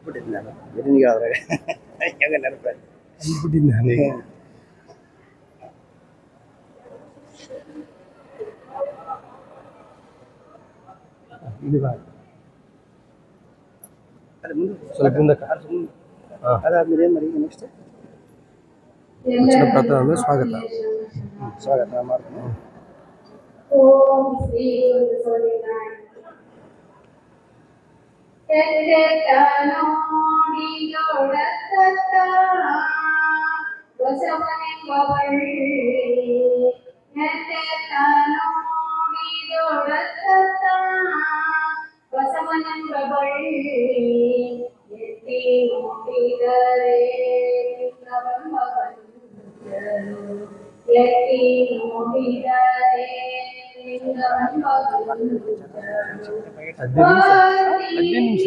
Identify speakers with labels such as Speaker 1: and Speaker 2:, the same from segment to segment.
Speaker 1: ಬಿಟ್ಟಿದ್ದು ನಾನು ನಿನಗೆ ಆದ್ರೆ ಹೆಂಗ ನೆನಪ
Speaker 2: ಅಂದ್ಬಿಟ್ಟಿದ್ದು ನಾನು ಇಲ್ಲಿ ಬಾ
Speaker 1: ಅದೇ ಮುಂದೆ
Speaker 2: ಸ್ವಲ್ಪ ಮುಂದಕ್ಕೆ
Speaker 1: ಅದಾದ್ಮೇಲೆ ಏನು ಮಾಡಿ ನೆಕ್ಸ್ಟ್
Speaker 2: ವಚನ ಪ್ರಾರ್ಥನೆ ಅಂದ್ರೆ ಸ್ವಾಗತ
Speaker 1: ಸ್ವಾಗತ ನಾನು ಮಾಡ್ತೀನಿ
Speaker 3: ಓಂ ಶ್ರೀ ಗುರು ಬಸವನೆಂಬ ಬಳ್ಳಿ ಎತ್ತಿ ನೋಡಿದರೆ ಲಿಂಗವೆಂಬ ಬಂದರು ಎತ್ತಿ ನೋಡಿದರೆ ಲಿಂಗವೆಂಬ ಬಂದರು
Speaker 2: 15 ನಿಮಿಷ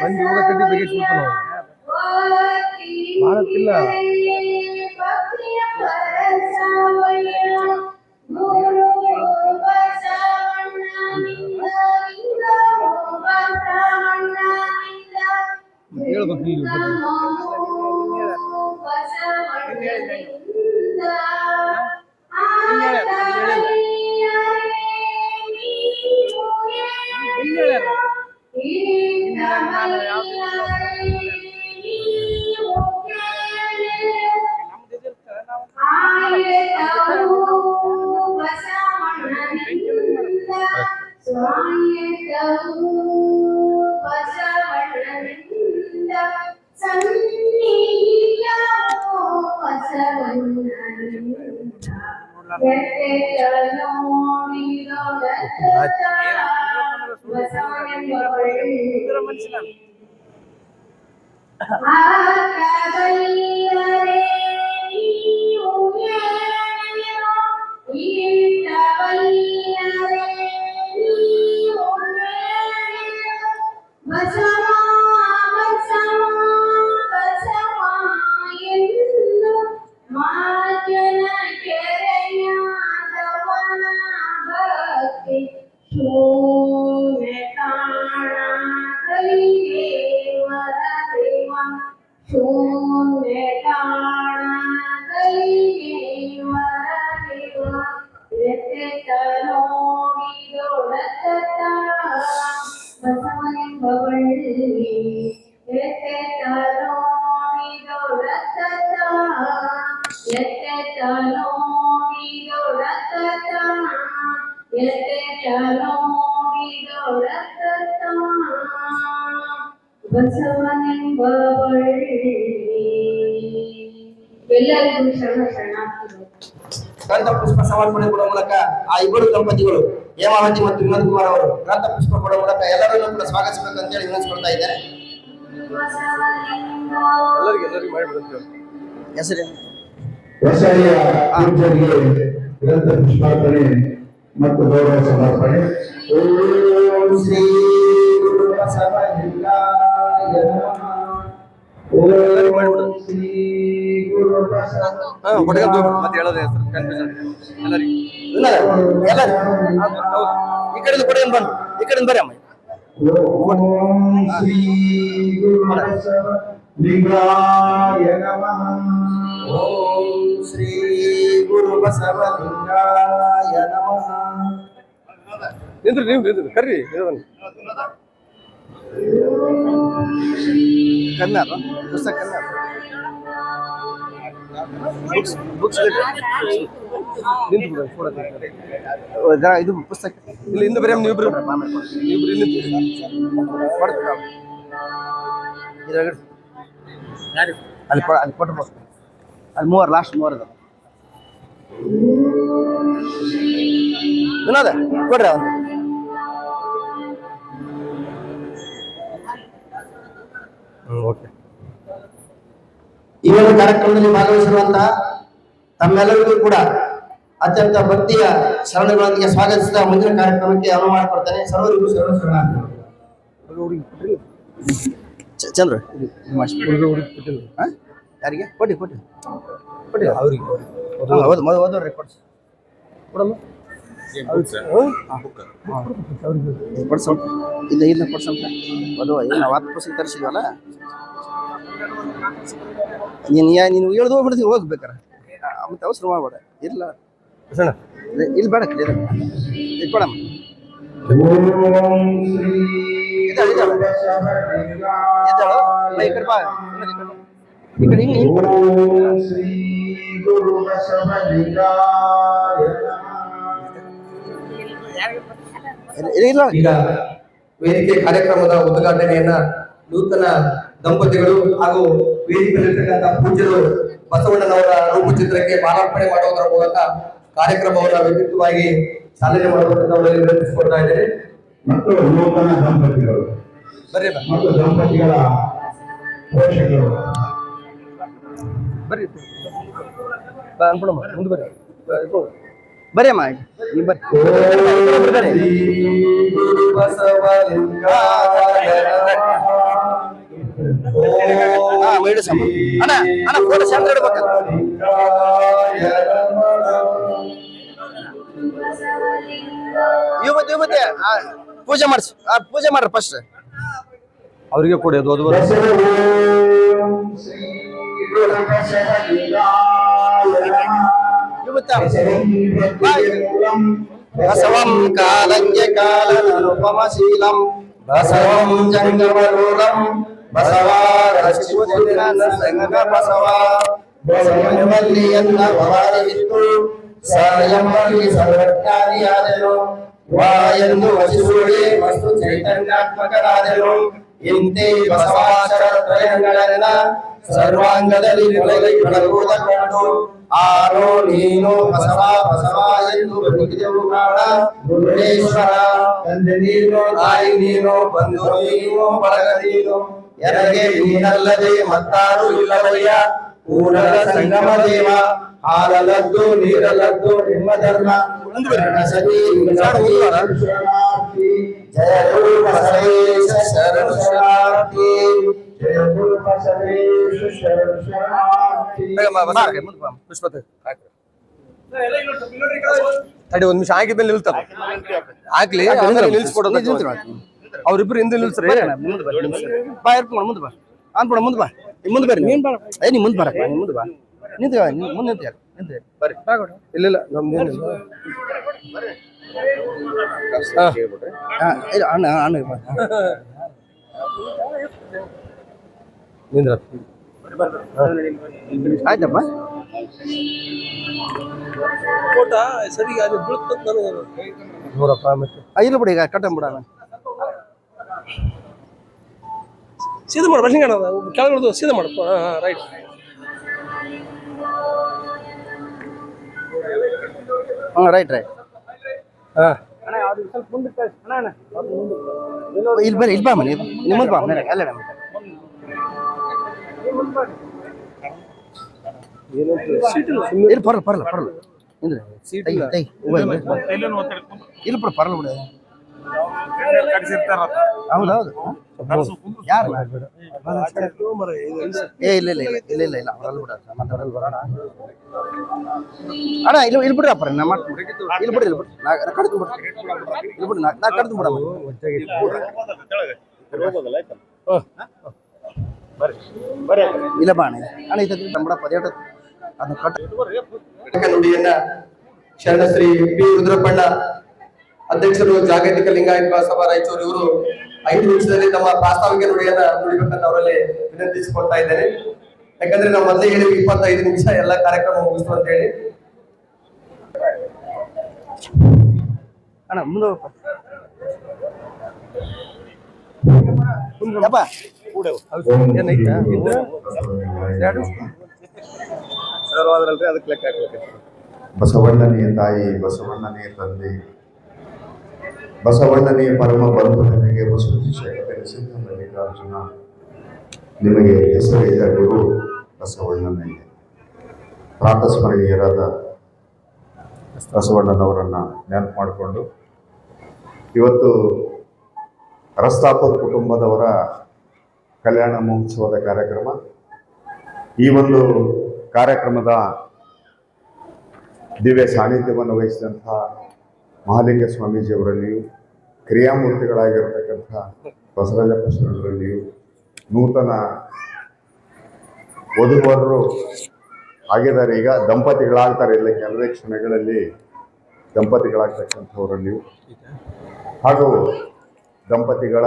Speaker 2: ಮಂದಿ ಹೋಗತಡ್ಡಿ ಬೇಕಿಸ್ಬಿಟ್ಟು ಮಾಡತ್ತಿಲ್ಲ ಹೇಳ್ಬೇಕು ಇಲ್ಲಿ ಎಲ್ಲರಿಗೂ ಶರಣಾರ್ಥಿಗಳು.
Speaker 1: ಗ್ರಂಥ ಪುಷ್ಪ ಸಮರ್ಪಣೆ ಕೊಡುವ ಮೂಲಕ ಆ ಇಬ್ಬರು ದಂಪತಿಗಳು ಹೇಮಾವತಿ ಮತ್ತು ವಿನೋದ್ ಕುಮಾರ್ ಅವರು ಗ್ರಂಥ ಪುಷ್ಪ ಕೊಡುವ ಮೂಲಕ ಎಲ್ಲರನ್ನೂ ಕೂಡ ಸ್ವಾಗತಿಸಬೇಕು ಅಂತ ಹೇಳಿ ವಿನಂತಿಸ್ಕೊಳ್ತಾ ಇದ್ದಾರೆ.
Speaker 2: ಎಲ್ಲರಿಗೂ ಮಾಡಿಬಿಡುತ್ತೆ
Speaker 1: ಹೆಸರೇನು?
Speaker 4: ಹೊಸಳ್ಳಿಯ ಪೂಜ್ಯರಿಗೆ ಗ್ರಂಥ ಪುಷ್ಪಾರ್ಪಣೆ ಮತ್ತು ಗೌರವ ಸಮರ್ಪಣೆ. ಓಂ ಶ್ರೀ ಗುರು ಬಸವಲಿಂಗಾಯ ನಮಃ. ಓಂ ಶ್ರೀ ಗುರು
Speaker 2: ಮತ್ತೆ ಹೇಳೋದೇ ಕನ್ಫ್ಯೂಷನ್ ಎಲ್ಲರಿಗೂ
Speaker 1: ಈ ಕಡೆಯಿಂದ ಕೊಡೆಯನ್ನು ಬಂದು ಈ ಕಡೆಯಿಂದ ಬರ್ರಿ ಅಮ್ಮ.
Speaker 4: ಓಂ ಶ್ರೀ ಗುರು ಬಸವಲಿಂಗಾಯ ನಮಃ.
Speaker 1: ಓಂ ಶ್ರೀ ಗುರು ಬಸವಲಿಂಗಾಯ ನಮಃ.
Speaker 2: ನಿಂದ್ರಿ ನೀವು ನಿಂದ್ರಿ ಕರ್ರಿ
Speaker 1: ಕನ್ನಡ ಪುಸ್ತಕ ಕನ್ನಡ ಬುಕ್ಸ್ ಇದು ಪುಸ್ತಕ
Speaker 2: ಇಲ್ಲಿ ಹಿಂದೆ ಬರೀ ನೀವಿಬ್ರು
Speaker 1: ಅಲ್ಲಿ ಕೊಟ್ಟು ಅಲ್ಲಿ ಮೂವರು ಲಾಸ್ಟ್ ಮೂವರು ಅದ ವಿನೋದ ಕೊಡ್ರಿ ಅವನು.
Speaker 2: ಓಕೆ.
Speaker 1: ಈ ಒಂದು ಕಾರ್ಯಕ್ರಮದಲ್ಲಿ ಭಾಗವಹಿಸಿರುವಂತಹ ತಮ್ಮೆಲ್ಲರಿಗೂ ಕೂಡ ಅತ್ಯಂತ ಭಕ್ತಿಯ ಶರಣಗಳೊಂದಿಗೆ ಸ್ವಾಗತಿಸಿದ ಮುಂದಿನ ಕಾರ್ಯಕ್ರಮಕ್ಕೆ ಅನುವು ಮಾಡಿಕೊಡ್ತಾನೆ. ಸರ್ವರಿಗೂ ಚಂದ್ರ ಯಾರಿಗೆ ಕೊಡಿ ಕೊಡಿ ಕೊಡಿ
Speaker 2: ಅವ್ರಿಗೆ
Speaker 1: ಓದೋರಿಗೆ ಕೊಡ್ಸಿ ಕೊಡಮ್ಮ. ಕೊಡ್ಸೋಣ ಇಲ್ಲ ಇಲ್ಲ ಕೊಡ್ಸೋಣ ಅದು ಏನು 40% ತರಿಸಿದ್ವಲ್ಲ ನೀನು ಹೇಳ್ದು ಹೋಗ್ಬಿಡ್ತೀವಿ ಹೋಗ್ಬೇಕಾರ ಮತ್ತೆ ಅವಸರ ಮಾಡ್ಬೇಡ ಇಲ್ಲ ಇಲ್ಲಿ ಬೇಡ ಇಟ್ಕೊಡಮ್ಮ ಈ ಕಡೆ ಬಾ ಈ ಕಡೆ ಹಿಂಗೆ
Speaker 4: ಓಂ ಶ್ರೀ ಗುರು ಬಸವಲಿಂಗಾಯ
Speaker 1: ಇಲ್ಲ
Speaker 5: ಈಗ ವೇದಿಕೆ ಕಾರ್ಯಕ್ರಮದ ಉದ್ಘಾಟನೆಯನ್ನ ನೂತನ ದಂಪತಿಗಳು ಹಾಗೂ ವೇದಿಕೆಯಲ್ಲಿರ್ತಕ್ಕಂಥ ಪೂಜ್ಯರು ಬಸವಣ್ಣನವರ ರೂಪಚಿತ್ರಕ್ಕೆ ಮಾಲಾರ್ಪಣೆ ಮಾಡುವುದರ ಮೂಲಕ ಕಾರ್ಯಕ್ರಮವನ್ನು ವ್ಯಕ್ತಿತ್ವವಾಗಿ ಚಾಲನೆ ಮಾಡುವಂತ ವಿನಂತಿಸಿಕೊಳ್ತಾ ಇದ್ದೇನೆ.
Speaker 4: ಮತ್ತು ನೂತನ ದಂಪತಿಗಳು
Speaker 1: ಬರ್ರಿ
Speaker 4: ಮತ್ತು ದಂಪತಿಗಳ ಪೋಷಕರು
Speaker 2: ಬರ್ರಿ ಅನ್ಬಿಡಮ್ಮ ಮುಂದೆ ಬರ್ರಿ
Speaker 1: ಬರ್ರಿ ಅಮ್ಮ ನೀವು ಬರ್ರಿ
Speaker 4: ಓಂ ಶ್ರೀ ಗುರು ಬಸವಲಿಂಗಾಯ
Speaker 1: ಹಾ ಮೇಡು ಸಮ ಅಣ್ಣ ಅಣ್ಣ ಫೋಟೋ ಶಾಂತ ಇಡ್ಬೇಕು ಇವತ್ತೆ ಪೂಜೆ ಮಾಡಿಸಿ ಪೂಜೆ ಮಾಡ್ರಿ ಫಸ್ಟ್
Speaker 2: ಅವರಿಗೆ ಕೊಡಿ ಅದು ಅದು
Speaker 4: ಓಂ ಶ್ರೀ ಗುರು ಬಸವಲಿಂಗಾಯ
Speaker 1: ಬಸವಂ ಕಾಲಂಗೆ ಕಾಲನುಪಮಶೀಲಂ ಬಸವಂ ಜಂಗಮರೂಢಂ ಬಸವಾರಶ್ಚಿಪುತ್ರನ ಸಂಗ ಬಸವ ಬಸವನಲ್ಲಿ ಎನ್ನ ಭವಾನಿವಿತ್ತು ಸಾಯಂಬಲ್ಲಿ ಸರ್ವಜ್ಞಾನಿಯಾದನು ವಾ ಎಂದು ವಚಿಸೂಡಿ ವಸ್ತು ಚೈತನ್ಯಾತ್ಮಕನಾದನು ಇಂತೆ ಬಸವಾಕ್ಷರ ತ್ರಯಗಳನ್ನ ಸರ್ವಾಂಗದಲ್ಲಿ ಬೆಳಗುವುದ ಕಂಡು ಆರೋ ನೀನು ಬಸವ ಬಸವ ಎಂದು ಬದುಕಿದೆವು ಕಾರಣ ಗುರುಡೇಶ್ವರ ತಂದೆ ನೀನು ತಾಯಿ ನೀನು ಬಂಧು ನೀನು ಬಳಗ ನೀನು ಎನಗೆ ನೀನಲ್ಲದೆ ಮತ್ತಾರು ಇಲ್ಲವಯ್ಯ ಕೂಡಲ ಸಂಗಮ ದೇವ ಹಾಲಲದ್ದು ನೀರಲದ್ದು ನಿಮ್ಮ ಧರ್ಮ ಸತಿ ಶರಣಾರ್ಥಿ ಜಯ ಗುರು ಬಸವೇಶ ಶರಣು ಶರಣಾರ್ಥಿ
Speaker 4: ಜಯ ಗುರು ಬಸವೇಶ ಶರಣು ಶರಣಾರ್ಥಿ
Speaker 2: ಪುಷ್ಪ ತಡಿ ಒಂದ್ ನಿಮಿಷ ಆಗಿದ್ಮೇಲೆ ನಿಲ್ತಾರೆ ಆಗ್ಲಿ ನಿಲ್ಸ್ಕೊಡೋದು ಅವ್ರಿಬ್ರು ಹಿಂದೆ ನಿಲ್ಸ್ರಿ
Speaker 1: ಬಾ ಇರ್ಕೊಂಡು ಮುಂದೆ ಬಾ ಅನ್ಬಿಡ ಮುಂದೆ ಬಾ ಮುಂದೆ ಬರ್ರಿ ನೀನ್ ಬಾ ನೀ ಮುಂದೆ ಬರಪ್ಪ ನೀ ಮುಂದೆ ಬಾ ನಿಂತ ಮುಂದೆ ನಿಂತ
Speaker 2: ಬರ್ರಿ ಇಲ್ಲ ನಮ್ದೇನಿಲ್ಲ
Speaker 1: ಅಣ್ಣ ಅಣ್ಣ
Speaker 2: ನಿಂದ್ರ
Speaker 1: ಆಯ್ತಪ್ಪ
Speaker 2: ಸರಿ ಅದು ನೋಡಪ್ಪ ಮತ್ತೆ
Speaker 1: ಇಲ್ಲ ಬಿಡಿ ಈಗ ಕಟ್ಟಂಬಿಡ
Speaker 2: ಸೀದಾ ಮಾಡು ಬಸ್ಸಿಂಗ್ ಕೆಳಗಡೆ ಸೀದಾ ಮಾಡಪ್ಪ ರೈಟ್
Speaker 1: ಹಾಂ ರೈಟ್
Speaker 2: ಹಾಂ
Speaker 1: ಇಲ್ಲಿ ಬರ್ರಿ ಇಲ್ಲಿ ಬಾ ಮನೆ ನಿಮ್ಮದು ಬಾ ಮನೆ ಅಲ್ಲ ಇಲ್ಲಿ ಪರಲ್ಲ ಅಂದ್ರೆ ಇಲ್ಲ ಬಿಡ ಪರಲ್ಲ ಬಿಡ ಹೌದೌದು ಯಾರು ಇಲ್ಲ ಅವರಲ್ಲ ಬಿಡ ಮಾತಾಡಲ್ಲ ಬರೋಣ ಅಣ್ಣ ಇಲ್ಲಿ ಬಿಡ್ರಪ್ಪ ನಾ ಮಾಡ್ತೀನಿ ಇಲ್ಲಿ ಬಿಡ್ರಿ ನಾ ಕಡ್ದು ಬಿಡ್ರಿ ಇಲ್ಲಿ ಬಿಡ್ರಿ ನಾ ಕಡ್ದು ಬಿಡಮ್ಮ ಇಲ್ಲ ಬಾ ಅಣ್ಣ ಇದು ನಮ್ಮಡ ಪರ್ಯಟ ಅದನ್ನ ಕಟ್ಟ
Speaker 5: ನುಡಿಯನ್ನ ಶರಣಶ್ರೀ ಪಿ ರುದ್ರಪ್ಪಣ್ಣ ಅಧ್ಯಕ್ಷರು ಜಾಗತಿಕ ಲಿಂಗಾಯತ ಮಹಾಸಭಾ ರಾಯಚೂರು ಇವರು 5 ನಿಮಿಷದಲ್ಲಿ ತಮ್ಮ ಪ್ರಾಸ್ತಾವಿಕ ನುಡಿಯನ್ನ ನುಡಿಬೇಕಂತ ಅವರಲ್ಲಿ ವಿನಂತಿಸಿಕೊಳ್ತಾ ಇದ್ದೇನೆ. ಯಾಕಂದ್ರೆ ನಾವು ಮೊದಲೇ ಹೇಳಿದ್ವಿ 25 ನಿಮಿಷ ಎಲ್ಲ ಕಾರ್ಯಕ್ರಮ ಮುಗಿಸ್ತು ಅಂತ ಹೇಳಿ.
Speaker 1: ಅಣ್ಣ ಮುಂದೆ
Speaker 2: ಏನೈತಾ
Speaker 4: ಬಸವಣ್ಣನೇ ತಾಯಿ, ಬಸವಣ್ಣನೇ ತಂದೆ, ಬಸವಣ್ಣನೇ ಪರಮ ಬಂಧುಗಳಿಗೆ ಬಸವಶೇಖರಿಸಿದ ಮಲ್ಲಿಕಾರ್ಜುನ. ನಿಮಗೆ ಹೆಸರಿದ್ದ ಗುರು ಬಸವಣ್ಣನೇ. ಪ್ರಾತಸ್ಮರಣೀಯರಾದ ಬಸವಣ್ಣನವರನ್ನ ನೆನಪು ಮಾಡಿಕೊಂಡು ಇವತ್ತು ರಸ್ತಾಪುರ ಕುಟುಂಬದವರ ಕಲ್ಯಾಣ ಮಹೋತ್ಸವದ ಕಾರ್ಯಕ್ರಮ. ಈ ಒಂದು ಕಾರ್ಯಕ್ರಮದ ದಿವ್ಯ ಸಾನ್ನಿಧ್ಯವನ್ನು ವಹಿಸಿದಂತಹ ಮಹಾಲಿಂಗ ಸ್ವಾಮೀಜಿಯವರಲ್ಲಿಯೂ, ಕ್ರಿಯಾಮೂರ್ತಿಗಳಾಗಿರ್ತಕ್ಕಂಥ ಬಸವರಾಜಪ್ಪ ಶರಣರಲ್ಲಿಯೂ, ನೂತನ ವಧುವರರು ಆಗಿದ್ದಾರೆ, ಈಗ ದಂಪತಿಗಳಾಗ್ತಾರೆ, ಇಲ್ಲ ಕೆಲವೇ ಕ್ಷಣಗಳಲ್ಲಿ ದಂಪತಿಗಳಾಗ್ತಕ್ಕಂಥವರಲ್ಲಿಯೂ, ಹಾಗೂ ದಂಪತಿಗಳ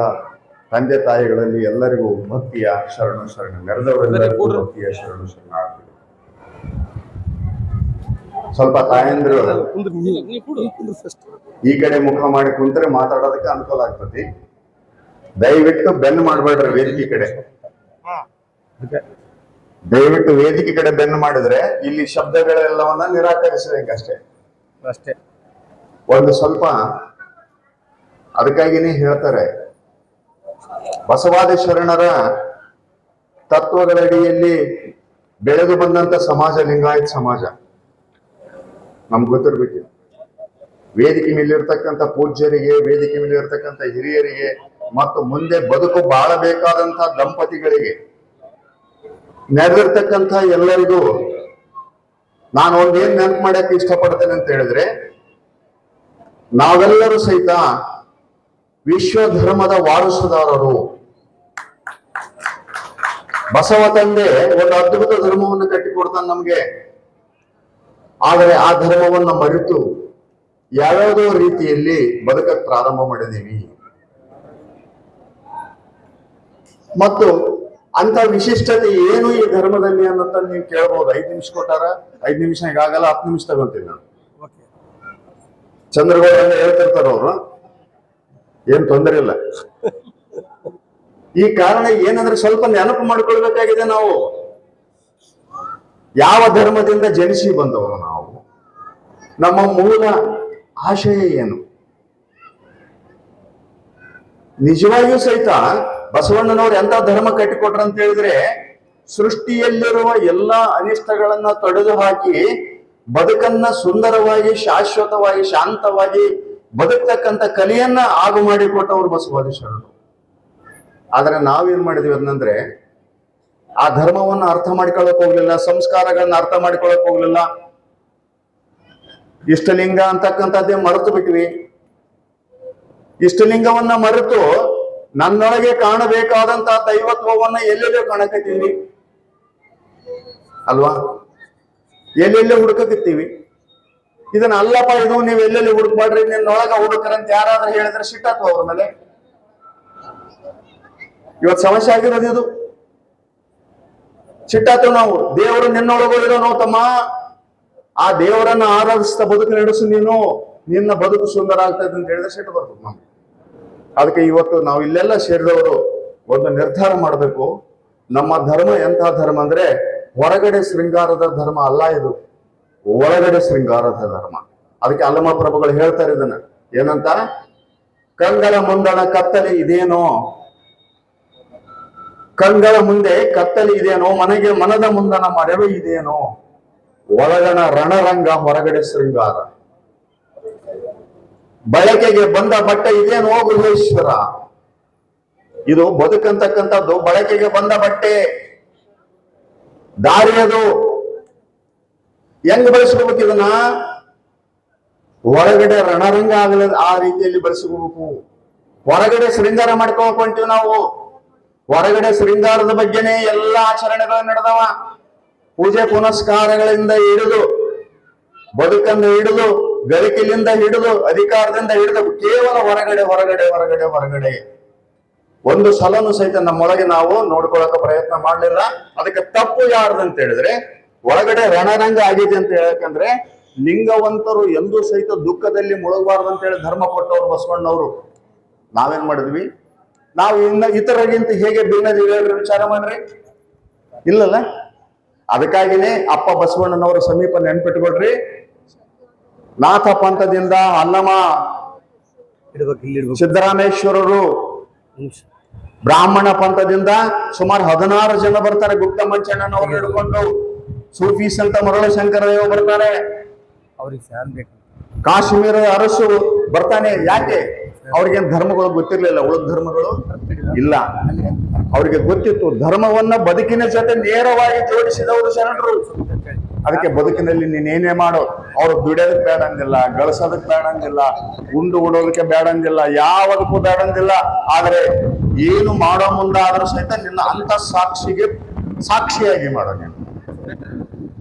Speaker 4: ತಂದೆ ತಾಯಿಗಳಲ್ಲಿ ಎಲ್ಲರಿಗೂ ಭಕ್ತಿಯ ಶರಣು ಶರಣ, ನೆರೆದವರೆಲ್ಲರಿಗೂ ಭಕ್ತಿಯ ಶರಣು ಶರಣ ಆಗ್ತದೆ. ಸ್ವಲ್ಪ ತಾಯಂದ್ರು ಈ ಕಡೆ ಮುಖ ಮಾಡಿ ಕುಂತ್ರೆ ಮಾತಾಡೋದಕ್ಕೆ ಅನುಕೂಲ ಆಗ್ತದೆ. ದಯವಿಟ್ಟು ಬೆನ್ನು ಮಾಡಬೇಡ್ರಿ ವೇದಿಕೆ ಕಡೆ. ದಯವಿಟ್ಟು ವೇದಿಕೆ ಕಡೆ ಬೆನ್ನು ಮಾಡಿದ್ರೆ ಇಲ್ಲಿ ಶಬ್ದಗಳೆಲ್ಲವನ್ನ ನಿರಾಕರಿಸಬೇಕಷ್ಟೇ
Speaker 2: ಅಷ್ಟೇ.
Speaker 4: ಒಂದು ಸ್ವಲ್ಪ ಅದಕ್ಕಾಗಿನೇ ಹೇಳ್ತಾರೆ, ಬಸವಾದಿ ಶರಣರ ತತ್ವಗಳಡಿಯಲ್ಲಿ ಬೆಳೆದು ಬಂದಂತ ಸಮಾಜ ಲಿಂಗಾಯತ್ ಸಮಾಜ. ನಮ್ಗೆ ಗೊತ್ತಿರ್ಬೇಕು, ವೇದಿಕೆ ಮೇಲಿರ್ತಕ್ಕಂಥ ಪೂಜ್ಯರಿಗೆ, ವೇದಿಕೆ ಮೇಲಿರ್ತಕ್ಕಂಥ ಹಿರಿಯರಿಗೆ ಮತ್ತು ಮುಂದೆ ಬದುಕು ಬಾಳಬೇಕಾದಂತ ದಂಪತಿಗಳಿಗೆ, ನಡೆದಿರ್ತಕ್ಕಂಥ ಎಲ್ಲರಿಗೂ ನಾನು ಒಂದೇನ್ ನೆನಪು ಮಾಡಕ್ಕೆ ಇಷ್ಟಪಡ್ತೇನೆ ಅಂತ ಹೇಳಿದ್ರೆ, ನಾವೆಲ್ಲರೂ ಸಹಿತ ವಿಶ್ವ ಧರ್ಮದ ವಾರಸುದಾರರು. ಬಸವ ತಂದೆ ಒಂದು ಅದ್ಭುತ ಧರ್ಮವನ್ನು ಕಟ್ಟಿಕೊಡ್ತಾನೆ ನಮ್ಗೆ. ಆದರೆ ಆ ಧರ್ಮವನ್ನ ಮರೆತು ಯಾವ್ಯಾವುದೋ ರೀತಿಯಲ್ಲಿ ಬದುಕಕ್ಕೆ ಪ್ರಾರಂಭ ಮಾಡಿದೀವಿ. ಮತ್ತು ಅಂತ ವಿಶಿಷ್ಟತೆ ಏನು ಈ ಧರ್ಮದಲ್ಲಿ ಅನ್ನೋಂತ ನೀವು ಕೇಳ್ಬೋದು. 5 ನಿಮಿಷ ಕೊಟ್ಟಾರ, 5 ನಿಮಿಷ ಈಗಾಗಲ್ಲ, 10 ನಿಮಿಷ ತಗೊಂತೀನಿ ನಾನು. ಚಂದ್ರಗೌಡ ಹೇಳ್ತಿರ್ತಾರ ಅವರು, ಏನ್ ತೊಂದರೆ ಇಲ್ಲ. ಈ ಕಾರಣ ಏನಂದ್ರೆ ಸ್ವಲ್ಪ ನೆನಪು ಮಾಡ್ಕೊಳ್ಬೇಕಾಗಿದೆ. ನಾವು ಯಾವ ಧರ್ಮದಿಂದ ಜನಿಸಿ ಬಂದವರು, ನಾವು ನಮ್ಮ ಮೂಲ ಆಶಯ ಏನು? ನಿಜವಾಗಿಯೂ ಸಹಿತ ಬಸವಣ್ಣನವರು ಎಂತ ಧರ್ಮ ಕಟ್ಟಿಕೊಟ್ರ ಅಂತ ಹೇಳಿದ್ರೆ, ಸೃಷ್ಟಿಯಲ್ಲಿರುವ ಎಲ್ಲಾ ಅನಿಷ್ಟಗಳನ್ನ ತೊಡೆದು ಹಾಕಿ ಬದುಕನ್ನ ಸುಂದರವಾಗಿ, ಶಾಶ್ವತವಾಗಿ, ಶಾಂತವಾಗಿ ಬದುಕ್ತಕ್ಕಂಥ ಕಲೆಯನ್ನ ಆಗು ಮಾಡಿಕೊಟ್ಟವರು ಬಸವಾದಿ ಶರಣರು. ಆದ್ರೆ ನಾವೇನ್ ಮಾಡಿದ್ವಿ ಅದನ್ನಂದ್ರೆ, ಆ ಧರ್ಮವನ್ನ ಅರ್ಥ ಮಾಡ್ಕೊಳಕ್ ಹೋಗ್ಲಿಲ್ಲ, ಸಂಸ್ಕಾರಗಳನ್ನ ಅರ್ಥ ಮಾಡ್ಕೊಳಕ್ ಹೋಗ್ಲಿಲ್ಲ, ಇಷ್ಟಲಿಂಗ ಅಂತಕ್ಕಂಥದ್ದೇ ಮರೆತು ಬಿಟ್ವಿ. ಇಷ್ಟಲಿಂಗವನ್ನ ಮರೆತು ನನ್ನೊಳಗೆ ಕಾಣಬೇಕಾದಂತ ದೈವತ್ವವನ್ನ ಎಲ್ಲೆಲ್ಲೋ ಕಾಣಕತ್ತೀವಿ ಅಲ್ವಾ? ಎಲ್ಲೆಲ್ಲಿ ಹುಡುಕಕತ್ತೀವಿ. ಇದನ್ನ ಅಲ್ಲಪ್ಪ, ಇದು ನೀವು ಎಲ್ಲೆಲ್ಲಿ ಹುಡುಕ್ಬಾಡ್ರಿ, ನಿನ್ನೊಳಗ ಹುಡುಕರಂತ ಯಾರಾದ್ರೂ ಹೇಳಿದ್ರೆ ಸಿಟ್ಟಾತ್ವ ಅವ್ರ ಮೇಲೆ. ಇವತ್ತು ಸಮಸ್ಯೆ ಆಗಿರೋದು ಇದು. ಸಿಟ್ಟಾತು ನಾವು. ದೇವರು ನಿನ್ನೊಳಗೂ ಇರೋನು ತಮ್ಮ, ಆ ದೇವರನ್ನ ಆರಾಧಿಸ್ತಾ ಬದುಕು ನಡೆಸು ನೀನು, ನಿನ್ನ ಬದುಕು ಸುಂದರ ಆಗ್ತದೆ ಅಂತ ಹೇಳಿದ್ರೆ ಸಿಟ್ಟು ಬರ್ತದೆ ನಮ್ಗೆ. ಅದಕ್ಕೆ ಇವತ್ತು ನಾವು ಇಲ್ಲೆಲ್ಲ ಸೇರಿದವರು ಒಂದು ನಿರ್ಧಾರ ಮಾಡಬೇಕು. ನಮ್ಮ ಧರ್ಮ ಎಂಥ ಧರ್ಮ ಅಂದ್ರೆ, ಹೊರಗಡೆ ಶೃಂಗಾರದ ಧರ್ಮ ಅಲ್ಲ ಇದು, ಒಳಗಡೆ ಶೃಂಗಾರದ ಧರ್ಮ. ಅದಕ್ಕೆ ಅಲ್ಲಮ ಪ್ರಭುಗಳು ಹೇಳ್ತಾರೆ ಇದನ್ನ ಏನಂತ, ಕಂಗಳ ಮುಂದಣ ಕತ್ತಲೆ ಇದೇನೋ, ಕಂಗಳ ಮುಂದೆ ಕತ್ತಲೆ ಇದೇನೋ, ಮನೆಗೆ ಮನದ ಮುಂದಣ ಮರೆವೆ ಇದೇನೋ, ಒಳಗಣ ರಣರಂಗ ಹೊರಗಡೆ ಶೃಂಗಾರ, ಬಳಕೆಗೆ ಬಂದ ಬಟ್ಟೆ ಇದೇನೋ ಗೃಹೇಶ್ವರ. ಇದು ಬದುಕಂತಕ್ಕಂಥದ್ದು ಬಳಕೆಗೆ ಬಂದ ಬಟ್ಟೆ, ದಾರಿಯದು. ಹೆಂಗ್ ಬಳಸ್ಕೋಬೇಕು ಇದನ್ನ? ಒಳಗಡೆ ರಣರಂಗ ಆಗಲ ಆ ರೀತಿಯಲ್ಲಿ ಬಳಸ್ಕೋಬೇಕು. ಹೊರಗಡೆ ಶೃಂಗಾರ ಮಾಡ್ಕೋಬೇಕು ಅಂತೀವಿ ನಾವು. ಹೊರಗಡೆ ಶೃಂಗಾರದ ಬಗ್ಗೆನೇ ಎಲ್ಲ ಆಚರಣೆಗಳು ನಡೆದವ. ಪೂಜೆ ಪುನಸ್ಕಾರಗಳಿಂದ ಹಿಡಿದು, ಬದುಕನ್ನು ಹಿಡಿದು, ಗಳಿಕೆಲಿಂದ ಹಿಡಿದು, ಅಧಿಕಾರದಿಂದ ಹಿಡಿದು, ಕೇವಲ ಹೊರಗಡೆ ಹೊರಗಡೆ ಹೊರಗಡೆ ಹೊರಗಡೆ. ಒಂದು ಸಲನು ಸಹಿತ ನಮ್ಮೊಳಗೆ ನಾವು ನೋಡ್ಕೊಳಕ ಪ್ರಯತ್ನ ಮಾಡ್ಲಿಲ್ಲ. ಅದಕ್ಕೆ ತಪ್ಪು ಯಾರ್ದಂತ ಹೇಳಿದ್ರೆ, ಒಳಗಡೆ ರಣರಂಗ ಆಗಿದೆ ಅಂತ ಹೇಳಕಂದ್ರೆ, ಲಿಂಗವಂತರು ಎಂದೂ ಸಹಿತ ದುಃಖದಲ್ಲಿ ಮುಳುಗಬಾರ್ದು ಅಂತ ಹೇಳಿ ಧರ್ಮ ಕೊಟ್ಟವರು ಬಸವಣ್ಣವರು. ನಾವೇನ್ ಮಾಡಿದ್ವಿ? ನಾವು ಇನ್ನ ಇತರರಿಗಿಂತ ಹೇಗೆ ಭಿನ್ನದಿವೆ ವಿಚಾರ ಮಾಡ್ರಿ, ಇಲ್ಲಲ್ಲ. ಅದಕ್ಕಾಗಿನೇ ಅಪ್ಪ ಬಸವಣ್ಣನವರ ಸಮೀಪ ನೆನ್ಪಿಟ್ಕೊಡ್ರಿ. ನಾಥ ಪಂಥದಿಂದ ಅಲ್ಲಮ ಸಿದ್ದರಾಮೇಶ್ವರರು, ಬ್ರಾಹ್ಮಣ ಪಂಥದಿಂದ ಸುಮಾರು 16 ಜನ ಬರ್ತಾರೆ. ಗುಪ್ತ ಮಂಚಣ್ಣನವರು ಹಿಡ್ಕೊಂಡು ಸೂಫೀಸ್ ಅಂತ ಮರಳ ಶಂಕರದೇವ ಬರ್ತಾರೆ.
Speaker 2: ಅವ್ರಿಗೆ ಫ್ಯಾನ್ ಬೇಕು.
Speaker 4: ಕಾಶ್ಮೀರ ಅರಸು ಬರ್ತಾನೆ. ಯಾಕೆ? ಅವ್ರಿಗೇನ್ ಧರ್ಮಗಳು ಗೊತ್ತಿರ್ಲಿಲ್ಲ, ಉಳಿದ ಧರ್ಮಗಳು ಇಲ್ಲ. ಅವ್ರಿಗೆ ಗೊತ್ತಿತ್ತು. ಧರ್ಮವನ್ನ ಬದುಕಿನ ಜೊತೆ ನೇರವಾಗಿ ಜೋಡಿಸಿದವರು ಶರಣರು. ಅದಕ್ಕೆ ಬದುಕಿನಲ್ಲಿ ನೀನೇನೇ ಮಾಡು, ಅವ್ರು ದುಡಿಯೋದಕ್ಕೆ ಬೇಡ ಅಂದಿಲ್ಲ, ಗಳಿಸೋದಕ್ಕೆ ಬೇಡ ಅಂದಿಲ್ಲ, ಉಂಡು ಉಡೋದಕ್ಕೆ ಬೇಡ ಅಂದಿಲ್ಲ, ಯಾವುದಕ್ಕೂ ಬೇಡ ಅಂದಿಲ್ಲ. ಆದ್ರೆ ಏನು ಮಾಡೋ ಮುಂದಾದ್ರೂ ಸಹಿತ ನಿನ್ನ ಅಂತ ಸಾಕ್ಷಿಯಾಗಿ ಮಾಡೋ ನೀನು.